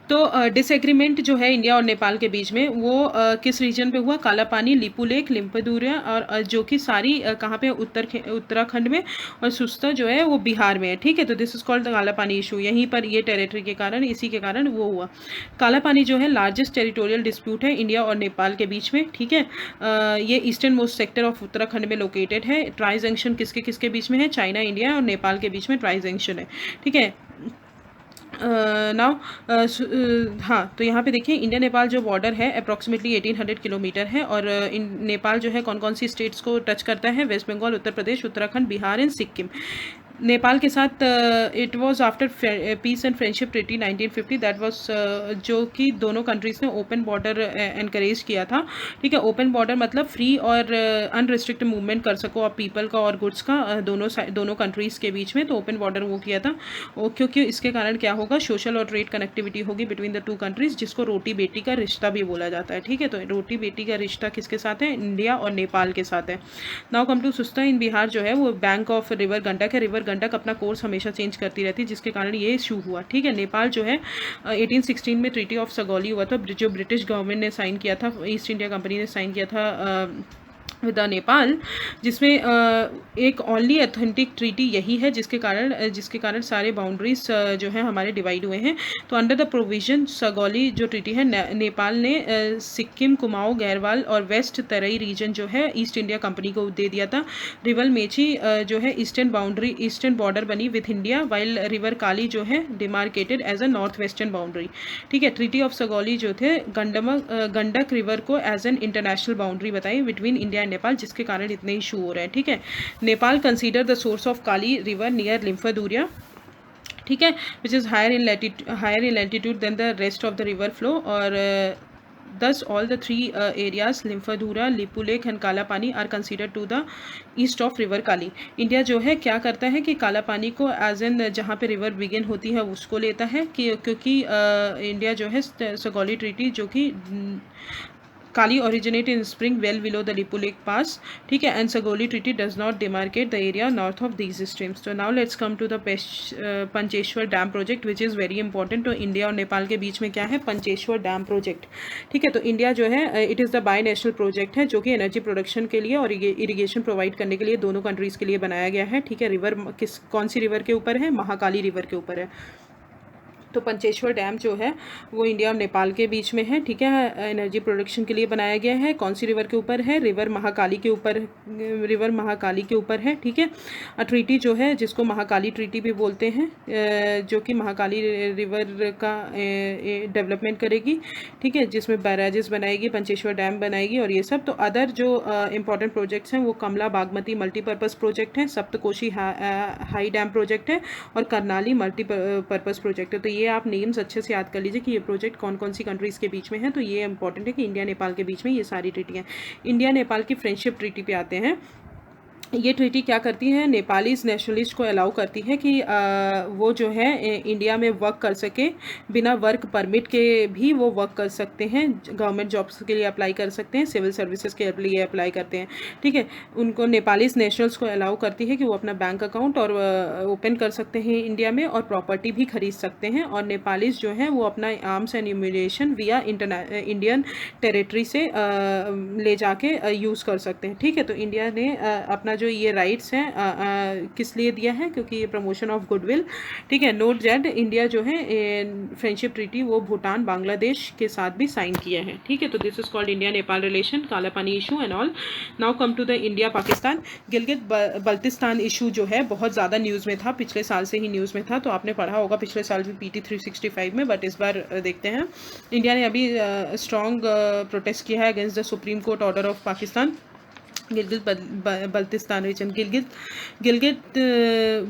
तो डिसएग्रीमेंट जो है इंडिया और नेपाल के बीच में वो किस रीजन पे हुआ? काला पानी, लिपू लेक, लिम्पदुरिया, और जो कि सारी कहाँ पे? उत्तराखंड में, और सुस्ता जो है वो बिहार में है, ठीक है। तो दिस इज कॉल्ड द काला पानी इशू। यहीं पर ये टेरिटरी के कारण, इसी के कारण वो हुआ। काला पानी जो है लार्जेस्ट टेरिटोरियल डिस्प्यूट है इंडिया और नेपाल के बीच में, ठीक है। ये eastern most sector of Uttarakhand में लोकेटेड है। ट्राई जंक्शन किसके किसके बीच में है? चाइना, इंडिया और नेपाल के बीच में ट्राई जंक्शन है, ठीक है। नाउ हाँ, तो यहाँ पे देखिए इंडिया नेपाल जो बॉर्डर है अप्रॉक्सीमेटली 1800 किलोमीटर है, और नेपाल जो है कौन कौन सी स्टेट्स को टच करता है? वेस्ट बंगाल, उत्तर प्रदेश, उत्तराखंड, बिहार एंड सिक्किम। नेपाल के साथ it was after peace and friendship treaty 1950, that was जो कि दोनों कंट्रीज़ ने ओपन बॉर्डर एनकरेज किया था, ठीक है। ओपन बॉर्डर मतलब फ्री और अनरिस्ट्रिक्टेड मूवमेंट कर सको आप पीपल का और गुड्स का दोनों कंट्रीज़ के बीच में। तो ओपन बॉर्डर वो किया था क्योंकि इसके कारण क्या होगा? सोशल और ट्रेड कनेक्टिविटी होगी बिटवीन द टू कंट्रीज़, जिसको रोटी बेटी का रिश्ता भी बोला जाता है, ठीक है। तो रोटी बेटी का रिश्ता किसके साथ है? इंडिया और नेपाल के साथ है। नाउ कम टू सुस्ता इन बिहार जो है वो बैंक ऑफ रिवर गंडक है। रिवर गंडक अपना कोर्स हमेशा चेंज करती रहती है, जिसके कारण ये इशू हुआ, ठीक है। नेपाल जो है 1816 में ट्रीटी ऑफ सगौली हुआ था, जो ब्रिटिश गवर्नमेंट ने साइन किया था, ईस्ट इंडिया कंपनी ने साइन किया था विद नेपाल, जिसमें एक ओनली ऑथेंटिक ट्रीटी यही है, जिसके कारण सारे बाउंड्रीज जो है हमारे डिवाइड हुए हैं। तो अंडर द प्रोविजन सगौली जो ट्रीटी है, नेपाल ने सिक्किम, कुमाऊं, गैरवाल और वेस्ट तराई रीजन जो है ईस्ट इंडिया कंपनी को दे दिया था। रिवर मेची जो है ईस्टर्न बॉर्डर बनी with India, while river Kali जो है demarcated as a north western boundary, ठीक है। ट्रीटी ऑफ सगौली जो थे गंडक रिवर को एज एन इंटरनेशनल बाउंड्री बताई बिटवीन इंडिया एंड नेपाल, जिसके कारण इतने इशू हो रहे हैं, ठीक है। Nepal consider the source of Kali river near Limpiyadhura, ठीक है, which is higher in latitude than the rest of the river flow, और thus all the three areas Limpiyadhura, Lipu Lekh and Kala Pani are consider to the east of river Kali. India जो है क्या करता है कि काला पानी को एज एन जहाँ पे रिवर बिगिन होती है उसको लेता है, क्योंकि इंडिया जो है सगौली ट्रीटी जो कि काली originate in spring well below the Lipu Lake Pass, ठीक है, and Sagoli Treaty does not demarcate the area north of these streams. So now let's come to the Pancheshwar dam project which is very important। तो इंडिया और नेपाल के बीच में क्या है? पंचेश्वर डैम प्रोजेक्ट, ठीक है। तो इंडिया जो है it is the by national project है, जो कि एनर्जी प्रोडक्शन के लिए और इरीगेशन प्रोवाइड करने के लिए दोनों कंट्रीज़ के लिए बनाया गया है, ठीक है। रिवर कौन सी रिवर के ऊपर है? महाकाली रिवर के ऊपर है। तो पंचेश्वर डैम जो है वो इंडिया और नेपाल के बीच में है, ठीक है। एनर्जी प्रोडक्शन के लिए बनाया गया है। कौन सी रिवर के ऊपर है? रिवर महाकाली के ऊपर है, ठीक है। ट्रीटी जो है जिसको महाकाली ट्रीटी भी बोलते हैं, जो कि महाकाली रिवर का डेवलपमेंट करेगी, ठीक है, जिसमें बैराजेस बनाएगी, पंचेश्वर डैम बनाएगी और ये सब। तो अदर जो इंपॉर्टेंट प्रोजेक्ट्स हैं वो कमला बागमती मल्टीपर्पज़ प्रोजेक्ट है, सप्तकोशी हाई डैम प्रोजेक्ट है और करनाली मल्टीपर्पज़ प्रोजेक्ट है। तो ये आप नेम्स अच्छे से याद कर लीजिए कि ये प्रोजेक्ट कौन कौन सी कंट्रीज़ के बीच में है। तो ये इंपॉर्टेंट है कि इंडिया नेपाल के बीच में ये सारी ट्रीटियाँ। इंडिया नेपाल की फ्रेंडशिप ट्रीटी पे आते हैं। ये ट्रीटी क्या करती है? नेपालीज नेशनलिस्ट को अलाउ करती है कि वो जो है इंडिया में वर्क कर सके, बिना वर्क परमिट के भी वो वर्क कर सकते हैं, गवर्नमेंट जॉब्स के लिए अप्लाई कर सकते हैं, सिविल सर्विसेज के लिए अप्लाई करते हैं, ठीक है। उनको नेपालीज नेशनल्स को अलाउ करती है कि वो अपना बैंक अकाउंट और ओपन कर सकते हैं इंडिया में और प्रॉपर्टी भी खरीद सकते हैं, और नेपालीज जो हैं वो अपना आर्म्स एंड एम्यूनेशन विया इंडियन टेरिटरी से ले जाके यूज़ कर सकते हैं, ठीक है। तो इंडिया ने अपना जो ये राइट्स हैं किस लिए दिया है? क्योंकि ये प्रमोशन ऑफ गुडविल, ठीक है। नोट दैट इंडिया जो है फ्रेंडशिप ट्रीटी वो भूटान, बांग्लादेश के साथ भी साइन किया है, ठीक है। तो this is called India Nepal relation, Kala Pani issue and all. Now come to the India Pakistan. Gilgit Baltistan issue जो है बहुत ज़्यादा न्यूज़ में था, पिछले साल से ही न्यूज़ में था, तो आपने पढ़ा होगा पिछले साल भी PT 365 में, बट इस बार देखते हैं। इंडिया ने अभी स्ट्रॉन्ग प्रोटेस्ट किया है against the Supreme Court order of Pakistan. Gilgit Baltistan region. Gilgit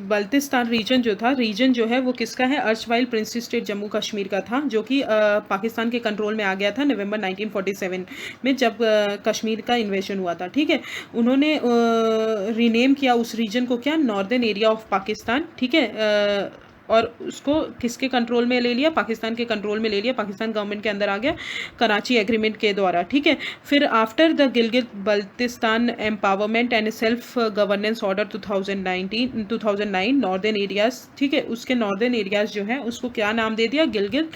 Baltistan region जो था, रीजन जो है वो किसका है? Erstwhile prince state Jammu Kashmir का था, जो कि पाकिस्तान के कंट्रोल में आ गया था नवंबर 1947 में, जब कश्मीर का इन्वेजन हुआ था। ठीक है, उन्होंने रीनेम किया उस रीजन को, क्या? Northern area of Pakistan. ठीक है, और उसको किसके कंट्रोल में ले लिया? पाकिस्तान के कंट्रोल में ले लिया, पाकिस्तान गवर्नमेंट के अंदर आ गया कराची एग्रीमेंट के द्वारा। ठीक है, फिर after the Gilgit Baltistan empowerment and self governance order 2009 northern areas, ठीक है, उसके नॉर्दर्न एरियाज जो है उसको क्या नाम दे दिया? गिलगित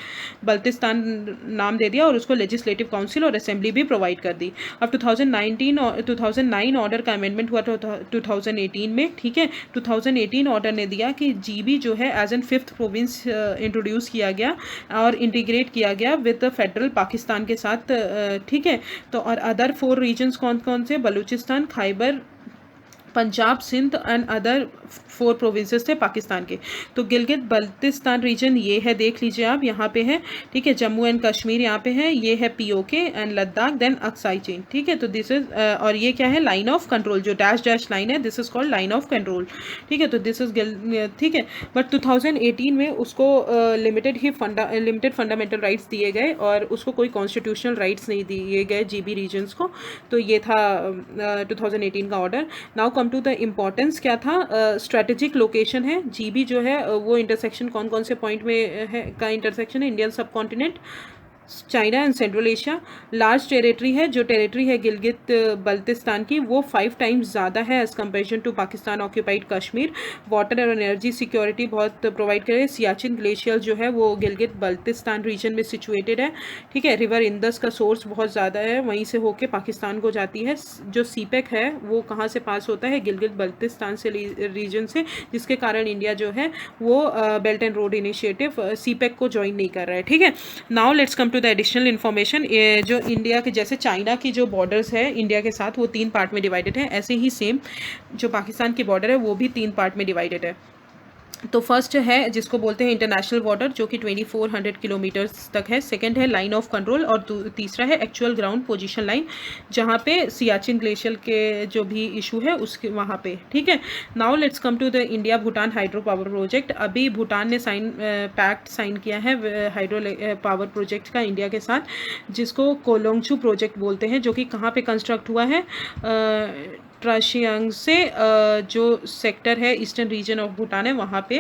बल्तिस्तान नाम दे दिया, और उसको लेजिस्लेटिव काउंसिल और असेंबली भी प्रोवाइड कर दी। अब 2009 ऑर्डर का अमेंडमेंट हुआ 2018 में। ठीक है, 2018 ऑर्डर ने दिया कि जीबी जो है as an 5th province introduce किया गया और इंटीग्रेट किया गया विद फेडरल पाकिस्तान के साथ। ठीक है, तो और अदर 4 रीजन्स कौन कौन से? Balochistan, Khyber, Punjab, Sindh and other 4 provinces थे पाकिस्तान के। तो गिलगित बल्तिस्तान रीजन ये है, देख लीजिए आप, यहाँ पे है। ठीक है, जम्मू एंड कश्मीर यहाँ पे है, ये है PoK and Ladakh, then Aksai Chin. ठीक है, तो दिस इज और ये क्या है? लाइन ऑफ कंट्रोल, जो डैश लाइन है, this is called line of control. ठीक है, तो दिस इज ठीक है, बट 2018 में उसको लिमिटेड फंडामेंटल राइट्स दिए गए और उसको कोई कॉन्स्टिट्यूशनल राइट्स नहीं दिए गए जीबी रीजन्स को। तो ये था 2018 का order. Now come to the importance. क्या था? स्ट्रेटेजिक लोकेशन है जीबी जो है, वो इंटरसेक्शन कौन कौन से पॉइंट में है का इंटरसेक्शन है? इंडियन सब continent, China and central Asia. Large territory है, जो टेरिटरी है गिलगित बल्तिस्तान की, वो 5 टाइम्स ज़्यादा है as comparison to Pakistan occupied Kashmir. Water और एनर्जी सिक्योरिटी बहुत प्रोवाइड करे। सियाचिन ग्लेशियर जो है वो गिलगित बल्तिस्तान रीजन में सिचुएटेड है। ठीक है, रिवर इंदस का सोर्स बहुत ज़्यादा है, वहीं से होके पाकिस्तान को जाती है। जो सीपेक है वो कहाँ से पास होता है? गिलगित बल्तिस्तान से रीजन से, जिसके कारण इंडिया जो है वो belt and road initiative CPEC को ज्वाइन नहीं कर रहा है। ठीक है, now let's come to the additional information. जो इंडिया के, जैसे चाइना की जो बॉर्डर्स है इंडिया के साथ, वो 3 पार्ट में डिवाइडेड है, ऐसे ही सेम जो पाकिस्तान की बॉर्डर है वो भी 3 पार्ट में डिवाइडेड है। तो फर्स्ट है जिसको बोलते हैं इंटरनेशनल बॉर्डर, जो कि 2400 किलोमीटर्स तक है। सेकंड है लाइन ऑफ कंट्रोल, और तीसरा है एक्चुअल ग्राउंड पोजीशन लाइन, जहाँ पे सियाचिन ग्लेशियर के जो भी इशू है उसके वहाँ पे। ठीक है, now let's come to the India Bhutan hydro power project. अभी भूटान ने पैक्ट साइन किया है हाइड्रो पावर प्रोजेक्ट का इंडिया के साथ, जिसको कोलोंगचू प्रोजेक्ट बोलते हैं, जो कि कहाँ पे कंस्ट्रक्ट हुआ है? ट्राशियांग से जो सेक्टर है ईस्टर्न रीजन ऑफ भूटान है वहाँ पे।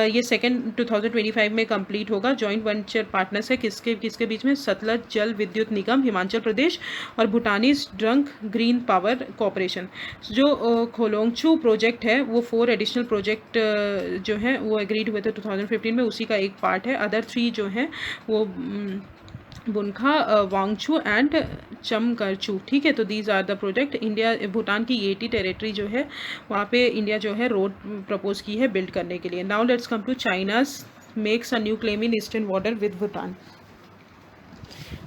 ये सेकेंड 2025 में कंप्लीट होगा। जॉइंट वेंचर पार्टनर्स है किसके बीच में? सतलज जल विद्युत निगम हिमाचल प्रदेश और भूटानीज ड्रंक ग्रीन पावर कॉरपोरेशन। जो खोलोंगचू प्रोजेक्ट है वो 4 एडिशनल प्रोजेक्ट जो है वो एग्रीड हुए थे 2015 में, उसी का एक पार्ट है। अदर 3 जो हैं वो बुनखा, वांगचू एंड चमकरचू। ठीक है, तो these are the project. India Bhutan की 80 टेरिटरी जो है वहाँ पे इंडिया जो है रोड प्रपोज की है बिल्ड करने के लिए। Now let's come to China's makes a new claim in eastern border with Bhutan.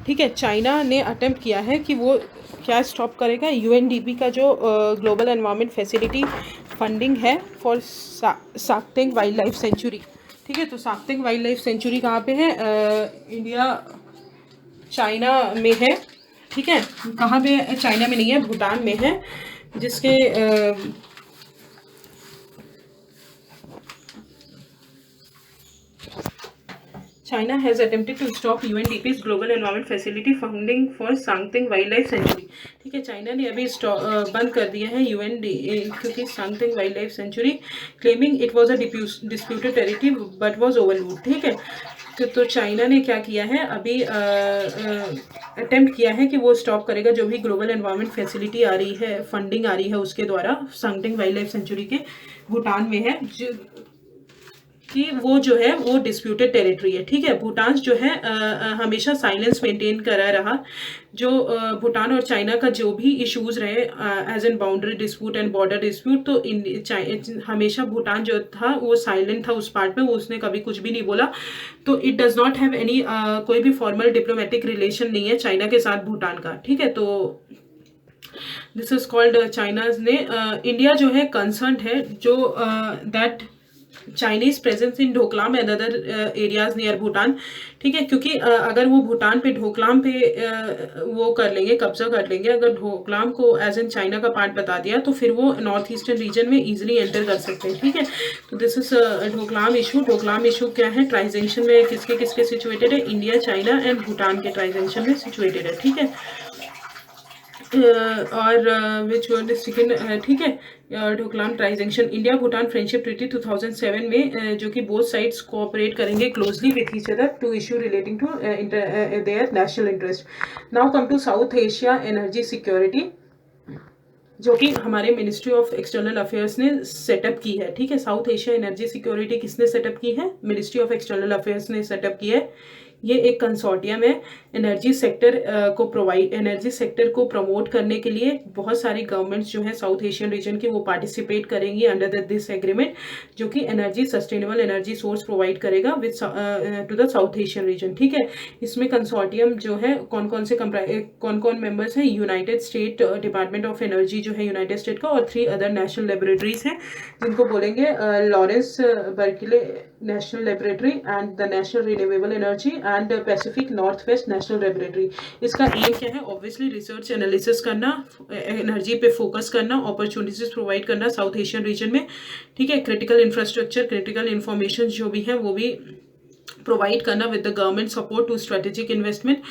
ठीक है, चाइना ने अटेम्प्ट किया है कि वो क्या स्टॉप करेगा? यूएनडीपी का जो ग्लोबल एनवायरनमेंट फैसिलिटी फंडिंग है फॉर साक्तेंग वाइल्ड लाइफ सेंचुरी। ठीक है, तो साक्तेंग वाइल्ड लाइफ सेंचुरी कहाँ पे है? इंडिया चाइना में है। ठीक है, कहाँ पे? चाइना में नहीं है, भूटान में है, जिसके China has attempted to stop UNDP's Global Environment Facility funding for Sangteng Wildlife Sanctuary। ठीक है, चाइना ने अभी बंद कर दिया है क्योंकि Sangteng wild life sanctuary, claiming it was a disputed territory but was overruled. ठीक है, तो चाइना ने क्या किया है अभी? अटेम्प्ट किया है कि वो स्टॉप करेगा जो भी ग्लोबल एनवायरनमेंट फैसिलिटी आ रही है, फंडिंग आ रही है उसके द्वारा सांगतेंग वाइल्ड लाइफ सेंचुरी के, भूटान में है, कि वो जो है वो डिस्प्यूटेड टेरिटरी है। ठीक है, भूटान जो है हमेशा साइलेंस मेंटेन करा रहा। जो भूटान और चाइना का जो भी इश्यूज रहे as an boundary dispute and border dispute, तो हमेशा भूटान जो था वो साइलेंट था उस पार्ट में, वो उसने कभी कुछ भी नहीं बोला। तो it does not have any कोई भी फॉर्मल डिप्लोमेटिक रिलेशन नहीं है चाइना के साथ भूटान का। ठीक है, तो दिस इज कॉल्ड चाइना ने इंडिया जो है कंसर्न है जो that Chinese presence in Doklam and other areas near Bhutan, ठीक है, क्योंकि अगर वो भूटान पे ढोकलाम पे वो कर लेंगे, कब्जा कर लेंगे, अगर ढोकलाम को एज एन चाइना का पार्ट बता दिया तो फिर वो नॉर्थ ईस्टर्न रीजन में इजीली एंटर कर सकते हैं, ठीक है। तो दिस इज ढोकलाम इशू। ढोकलाम इशू क्या है, ट्राइजेंशन में किसके किसके सिचुएटेड है, इंडिया, चाइना एंड भूटान के ट्राइजेंशन में सिचुएटेड है, ठीक है। और विच वन सेकेंड, ठीक है, Doklam trijunction, India Bhutan friendship treaty 2007 में जो कि बोथ साइड्स कोऑपरेट करेंगे closely with each other to issue relating to their national interest. Now come to South Asia energy security, जो कि हमारे मिनिस्ट्री ऑफ एक्सटर्नल अफेयर्स ने सेटअप की है, ठीक है। साउथ एशिया एनर्जी सिक्योरिटी किसने सेटअप की है, मिनिस्ट्री ऑफ एक्सटर्नल अफेयर्स ने सेटअप की है। ये एक कंसोर्टियम है एनर्जी सेक्टर एनर्जी सेक्टर को प्रमोट करने के लिए। बहुत सारी गवर्नमेंट्स जो है साउथ एशियन रीजन की वो पार्टिसिपेट करेंगी अंडर दिस एग्रीमेंट, जो कि energy sustainable energy source provide करेगा with to the South Asian region, ठीक है। इसमें कंसोर्टियम जो है कौन कौन मेंबर्स हैं, United state department of energy जो है यूनाइटेड स्टेट का, और 3 अदर नेशनल लेबोरेटरीज हैं जिनको बोलेंगे Lawrence Berkeley national laboratory and the national renewable energy and Pacific north west national laboratory. इसका एम क्या है, ऑब्वियसली रिसर्च एनालिसिस करना, एनर्जी पे फोकस करना, अपॉर्चुनिटीज प्रोवाइड करना साउथ एशियन रीजन में, ठीक है। क्रिटिकल इंफ्रास्ट्रक्चर, क्रिटिकल इंफॉर्मेशन जो भी है वो भी प्रोवाइड करना with the government support to strategic investment.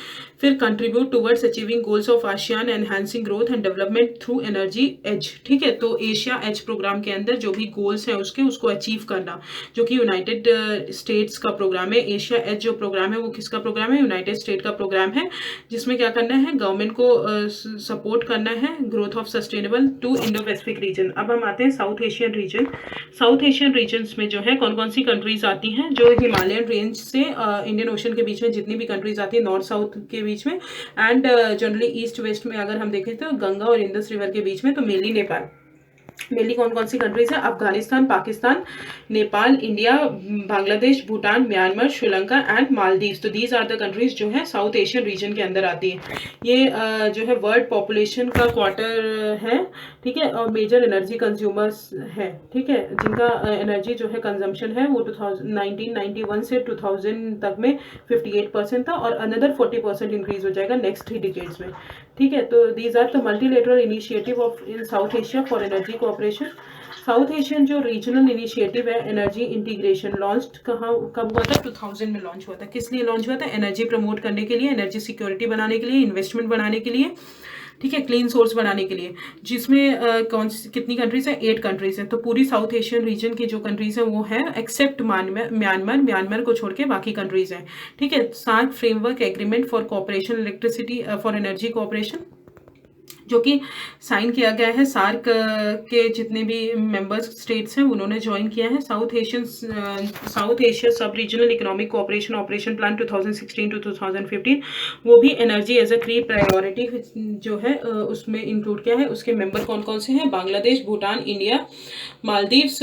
फिर contribute towards achieving goals of ASEAN, enhancing growth and development through energy edge, ठीक है। तो एशिया एज प्रोग्राम के अंदर जो भी गोल्स हैं उसको अचीव करना, जो कि यूनाइटेड स्टेट्स का प्रोग्राम है। एशिया एज जो प्रोग्राम है वो किसका प्रोग्राम है, यूनाइटेड स्टेट का प्रोग्राम है, जिसमें क्या करना है, गवर्नमेंट को सपोर्ट करना है growth of sustainable to Indo Pacific region. अब हम आते हैं South Asian region. South Asian region में जो है कौन कौन सी कंट्रीज आती हैं, जो हिमालयन रेंज से इंडियन ओशन के बीच में जितनी भी कंट्रीज आती है, नॉर्थ साउथ के बीच में, एंड जनरली ईस्ट वेस्ट में अगर हम देखें तो गंगा और इंडस रिवर के बीच में, तो मेनली नेपाल। मेनली कौन कौन सी कंट्रीज है, Afghanistan, Pakistan, Nepal, India, Bangladesh, Bhutan, Myanmar, Sri Lanka and Maldives. तो दीज आर द कंट्रीज जो है साउथ एशियन रीजन के अंदर आती है। ये जो है वर्ल्ड पॉपुलेशन का क्वार्टर है, ठीक है, और मेजर एनर्जी कंज्यूमर्स है, ठीक है, जिनका एनर्जी जो है कंजम्पशन है वो 1991 से 2000 तक में 58% था, और अनदर 40% इंक्रीज हो जाएगा नेक्स्ट 3 डिकेड्स में, ठीक है। तो these are the multilateral initiative of in South Asia for energy cooperation. South Asian जो रीजनल इनिशिएटिव है एनर्जी इंटीग्रेशन, लॉन्च कब हुआ था, 2000 में लॉन्च हुआ था। किस लिए लॉन्च हुआ था, एनर्जी प्रमोट करने के लिए, एनर्जी सिक्योरिटी बनाने के लिए, इन्वेस्टमेंट बढ़ाने के लिए, ठीक है, क्लीन सोर्स बनाने के लिए, जिसमें कितनी कंट्रीज हैं, 8 कंट्रीज हैं। तो पूरी साउथ एशियन रीजन की जो कंट्रीज हैं वो है एक्सेप्ट म्यांमार को छोड़ के बाकी कंट्रीज हैं, ठीक है। SAARC framework agreement for cooperation electricity for energy cooperation, जो कि साइन किया गया है, सार्क के जितने भी मेंबर्स स्टेट्स हैं उन्होंने ज्वाइन किया है। South Asia sub regional economic cooperation operation plan 2016 to 2015, वो भी एनर्जी एज अ की प्रायोरिटी जो है उसमें इंक्लूड किया है। उसके मेंबर कौन कौन से हैं, Bangladesh, Bhutan, India, Maldives,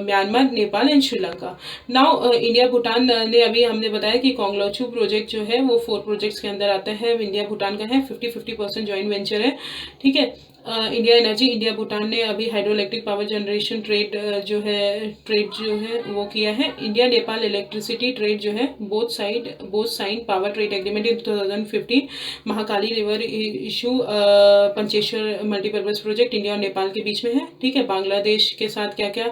Myanmar, Nepal and Sri Lanka. Now India Bhutan ने अभी हमने बताया कि कोंगलोचू प्रोजेक्ट जो है वो 4 प्रोजेक्ट्स के अंदर आता है, इंडिया भूटान का है, 50-50% ज्वाइंट वेंचर है, ठीक है। इंडिया एनर्जी, इंडिया भूटान ने अभी hydro electric power generation trade जो है वो किया है। इंडिया नेपाल इलेक्ट्रिसिटी ट्रेड जो है both sine power trade agreement in 2015। Mahakali river issue Pancheshwar multipurpose project India और नेपाल के बीच में है, ठीक है। बांग्लादेश के साथ क्या क्या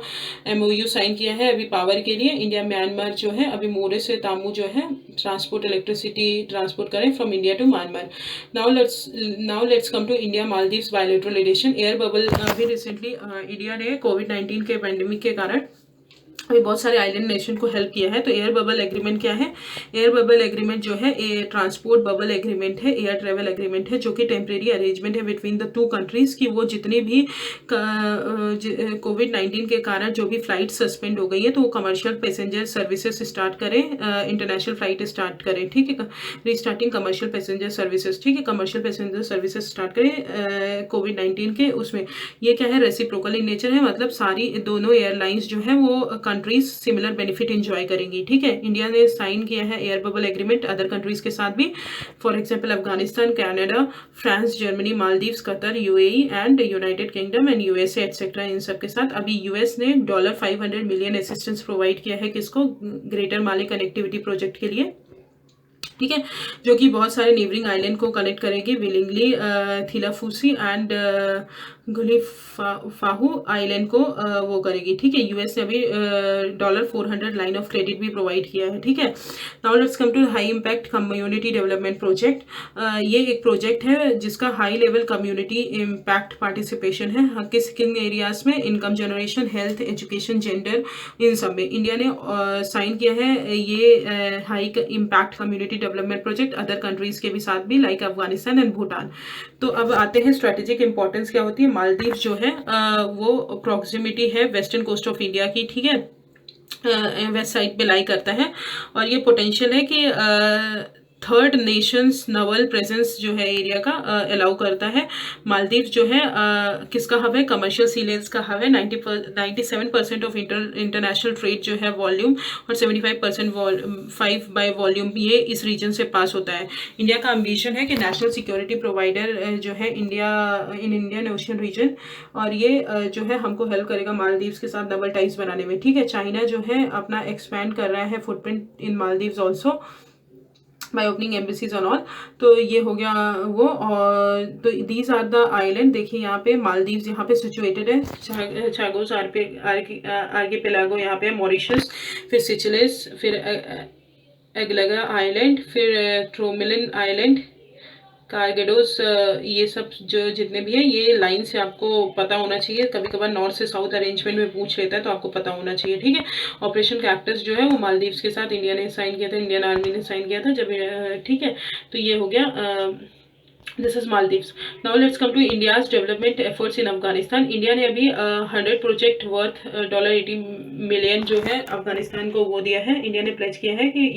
MOU साइन किया है अभी पावर के लिए। इंडिया म्यांमार जो है अभी मोरे से तामू जो है ट्रांसपोर्ट इलेक्ट्रिसिटी ट्रांसपोर्ट करें from India to Myanmar. Now let's come to India Maldives bilateral relation. Air bubble अभी रिसेंटली इंडिया ने कोविड-19 के पैंडेमिक के कारण अभी बहुत सारे आइलैंड नेशन को हेल्प किया है। तो एयर बबल एग्रीमेंट क्या है, एयर बबल एग्रीमेंट जो है ट्रांसपोर्ट बबल एग्रीमेंट है, एयर ट्रेवल एग्रीमेंट है, जो कि टेम्परेरी अरेंजमेंट है बिटवीन द 2 कंट्रीज की वो जितनी भी कोविड-19 के कारण जो भी फ्लाइट सस्पेंड हो गई है तो वो कमर्शियल पैसेंजर सर्विसेज स्टार्ट करें, इंटरनेशनल फ्लाइट स्टार्ट करें, ठीक है, रीस्टार्टिंग कमर्शियल पैसेंजर सर्विसेज, ठीक है, कमर्शियल पैसेंजर सर्विसेज स्टार्ट करें कोविड-19 के उसमें। ये क्या है, रेसिप्रोकल इन नेचर है, मतलब सारी दोनों एयरलाइंस जो है वो कंट्रीज सिमिलर बेनिफिट एंजॉय करेंगी। ठीक है, इंडिया ने साइन किया है air bubble agreement other countries के साथ भी, for example Afghanistan, Canada, France, Germany, Maldives, Qatar, UAE and United Kingdom and USA etcetera. इन सब के साथ अभी यूएस ने $500 मिलियन असिस्टेंस प्रोवाइड किया है किसको, ग्रेटर माले कनेक्टिविटी प्रोजेक्ट के लिए। ठीक है, जो कि बहुत सारे नेबरिंग आइलैंड को कनेक्ट करेगी, विलिंगली, थिलाफूसी एंड गुलिफाहू आइलैंड को वो करेगी। ठीक है, यूएस ने अभी $400 लाइन ऑफ क्रेडिट भी प्रोवाइड किया है। ठीक है, now let's come to high impact community development project. ये एक प्रोजेक्ट है जिसका high level community impact participation है। किस किन एरियाज में, income generation, health, education, gender, इन सब में इंडिया ने साइन किया है ये high impact community development project other countries के भी साथ भी, लाइक अफगानिस्तान एंड भूटान। तो अब आते हैं स्ट्रेटेजिक इंपॉर्टेंस क्या होती है। मालदीव जो है वो प्रॉक्सिमिटी है वेस्टर्न कोस्ट ऑफ इंडिया की। ठीक है, वेस्ट साइड पे लाई करता है और ये पोटेंशियल है कि थर्ड नेशंस नवल प्रेजेंस जो है एरिया का अलाउ करता है। मालदीव जो है किसका हब है, कमर्शियल सी लेन्स का हब है। 97% ऑफ इंटरनेशनल ट्रेड जो है वॉल्यूम और 75% 5 बाय वॉल्यूम ये इस रीजन से पास होता है। इंडिया का एम्बिशन है कि नेशनल सिक्योरिटी प्रोवाइडर जो है India in Indian ocean region, और ये जो है हमको हेल्प करेगा मालदीव्स के साथ डबल टाइज बनाने में। ठीक है, चाइना जो है अपना एक्सपैंड कर रहा है footprint in Maldives also by opening embassies on all. तो ये हो गया वो। और तो दीज आर द आइलैंड। देखिए यहाँ पे मालदीव्स यहाँ पे सिचुएटेड है, चागोस आर्किपेलागो यहाँ पे है, मॉरिशस, फिर सिचलिस, फिर एगलगा आइलैंड, फिर ट्रोमिलिन आइलैंड, कारगेडोस, ये सब जो जितने भी हैं ये लाइन से आपको पता होना चाहिए। कभी कभार नॉर्थ से साउथ अरेंजमेंट में पूछ लेता है तो आपको पता होना चाहिए। ठीक है, ऑपरेशन कैक्टस जो है वो मालदीव्स के साथ इंडिया ने साइन किया था, इंडियन आर्मी ने साइन किया था जब। ठीक है, तो ये हो गया, this is Maldives. Now let's come to India's development efforts in Afghanistan. India ने अभी 100 प्रोजेक्ट वर्थ $80 मिलियन जो है अफगानिस्तान को वो दिया है। इंडिया ने प्लेज किया है कि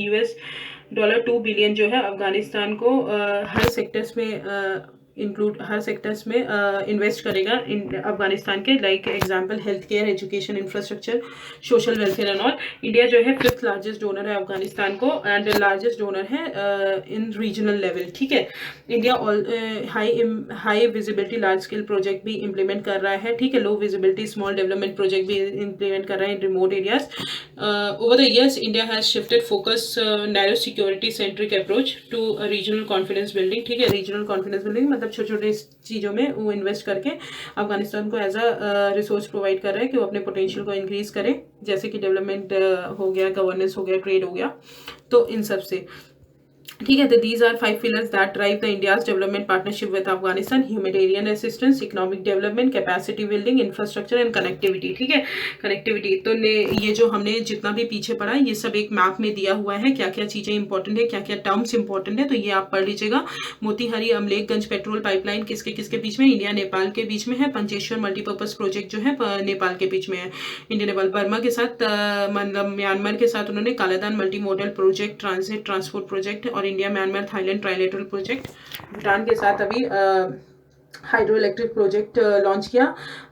$2 बिलियन जो है अफगानिस्तान को हर सेक्टर्स में हर सेक्टर्स में इन्वेस्ट करेगा इन अफगानिस्तान के, like example health care, education, infrastructure, social welfare and all. India जो है 5th लार्जेस्ट डोनर है अफगानिस्तान को एंड लार्जेस्ट डोनर है इन रीजनल लेवल। ठीक है, India high visibility large scale project भी इम्प्लीमेंट कर रहा है। ठीक है, low visibility small development project भी इम्प्लीमेंट कर रहा है in remote areas. Over the years India has shifted focus narrow security centric approach to regional confidence building. ठीक है, रीजनल कॉन्फिडेंस बिल्डिंग मतलब छोटे छोटे चीज़ों में वो इन्वेस्ट करके अफगानिस्तान को एज अ रिसोर्स प्रोवाइड कर रहा है कि वो अपने पोटेंशियल को इंक्रीज करे, जैसे कि डेवलपमेंट हो गया, गवर्नेंस हो गया, ट्रेड हो गया, तो इन सब से। ठीक है, तो these are 5 pillars that drive the India's development partnership with Afghanistan, humanitarian assistance, economic development, capacity building, infrastructure and connectivity. ठीक है, कनेक्टिविटी तो ये जो हमने जितना भी पीछे पढ़ा ये सब एक मैप में दिया हुआ है, क्या क्या चीज़ें इंपॉर्टेंट है, क्या क्या टर्म्स इंपॉर्टेंट है, तो ये आप पढ़ लीजिएगा। मोतीहारी अमलेखगंज पेट्रोल पाइपलाइन किसके किसके बीच में, इंडिया नेपाल के बीच में है। पंचेश्वर मल्टीपर्पज प्रोजेक्ट जो है नेपाल के बीच में है, इंडिया नेपाल। बर्मा के साथ मतलब म्यांमार के साथ उन्होंने Kaladan multi modal project, transit transport project, और India Myanmar Thailand trilateral project. Bhutan के साथ अभी हाइड्रो इलेक्ट्रिक प्रोजेक्ट लॉन्च किया,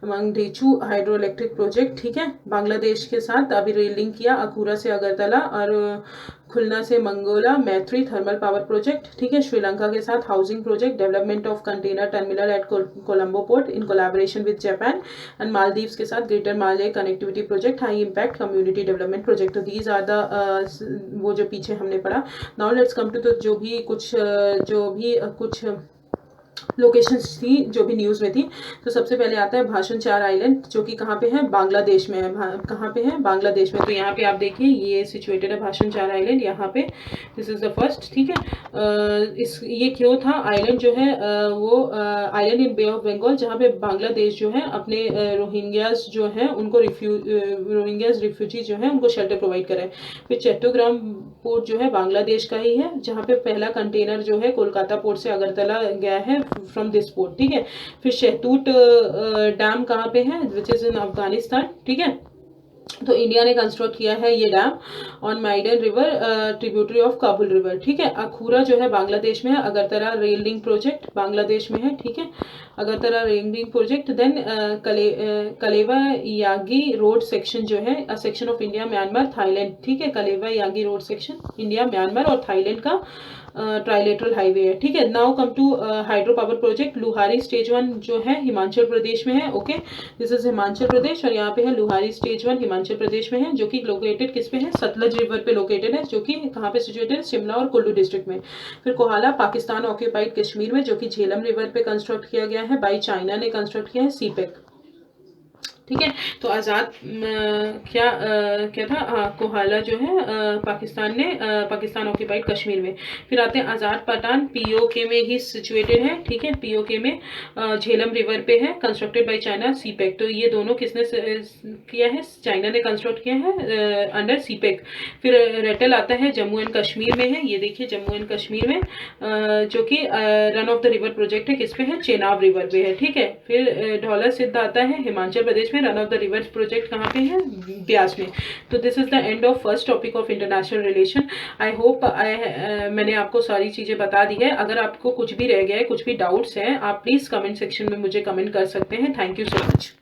मंगडेचू हाइड्रो इलेक्ट्रिक प्रोजेक्ट। ठीक है, बांग्लादेश के साथ अभी रेल लिंक किया, अखूरा से अगरतला और खुलना से मंगोला, मैत्री थर्मल पावर प्रोजेक्ट। ठीक है, श्रीलंका के साथ housing project, development of container terminal at Colombo port in collaboration with Japan, and Maldives के साथ greater Male connectivity project, high impact community development project. तो दीज आर द वो जो पीछे हमने पढ़ा। नाउ लेट्स कम टू, तो जो भी कुछ लोकेशंस थी जो भी न्यूज़ में थी। तो सबसे पहले आता है भाषण 4 आइलैंड, जो कि कहाँ पे है, बांग्लादेश में है। कहाँ पे है, बांग्लादेश में। तो यहाँ पे आप देखिए ये सिचुएटेड है भाषण 4 आइलैंड यहाँ पे, दिस इज द फर्स्ट। ठीक है, ये क्यों था आइलैंड जो है वो island in bay of Bengal, जहाँ पे बांग्लादेश जो है अपने रोहिंग्याज जो है उनको रोहिंग्याज रिफ्यूजी जो है उनको शेल्टर प्रोवाइड करे। फिर चट्टोग्राम पोर्ट जो है बांग्लादेश का ही है, जहाँ पे पहला कंटेनर जो है कोलकाता पोर्ट से अगरतला गया है फ्रॉम दिस पोर्ट। ठीक है, फिर शहतूत डैम कहाँ पे है, विच इज इन अफगानिस्तान। ठीक है, तो इंडिया ने कंस्ट्रक्ट किया है ये dam on Maidan river, tributary of Kabul river, ठीक है। अखूरा जो है बांग्लादेश में है, Agartala rail link project Bangladesh में है, ठीक है, Agartala rail link project. Then Kalewa Yagyi road section जो है, section of India Myanmar Thailand, ठीक है, Kalewa Yagyi road section India Myanmar और थाईलैंड का ट्राइलेटरल हाईवे है, ठीक है। Now come to hydro power project Luhari stage 1 जो है हिमाचल प्रदेश में है, okay, this is Himachal Pradesh. और यहाँ पे है लुहारी स्टेज 1 हिमाचल प्रदेश में है, जो कि लोकेटेड किस पे है, सतलज रिवर पे लोकेटेड है, जो कि कहाँ पे सिचुएटेड है, शिमला और कुल्लू डिस्ट्रिक्ट में। फिर कोहाला पाकिस्तान ऑक्यूपाइड कश्मीर में, जो कि झेलम रिवर पे कंस्ट्रक्ट किया गया है, बाई चाइना ने कंस्ट्रक्ट किया है, सीपेक, ठीक है। तो आज़ाद क्या था, हाँ, कोहाला जो है पाकिस्तान ऑक्यूपाइड कश्मीर में। फिर आते हैं आज़ाद पठान, पीओके में ही सिचुएटेड है, ठीक है, पीओके में झेलम रिवर पे है, कंस्ट्रक्टेड बाय चाइना, सीपेक। तो ये दोनों किसने किया है, चाइना ने कंस्ट्रक्ट किया है अंडर सीपेक। फिर रेटल आता है जम्मू एंड कश्मीर में है, ये देखिए जम्मू एंड कश्मीर में, जो कि run of the river project है, किस पे है, चेनाब रिवर पे है, ठीक है। फिर ढौला सिद्ध आता है हिमाचल प्रदेश में, run of the river project कहाँ पे है, ब्यास में। तो this is the end of first topic of international relation. I hope मैंने आपको सारी चीजें बता दी है। अगर आपको कुछ भी रह गया है, कुछ भी डाउट्स हैं, आप प्लीज कमेंट सेक्शन में मुझे कमेंट कर सकते हैं। Thank you so much.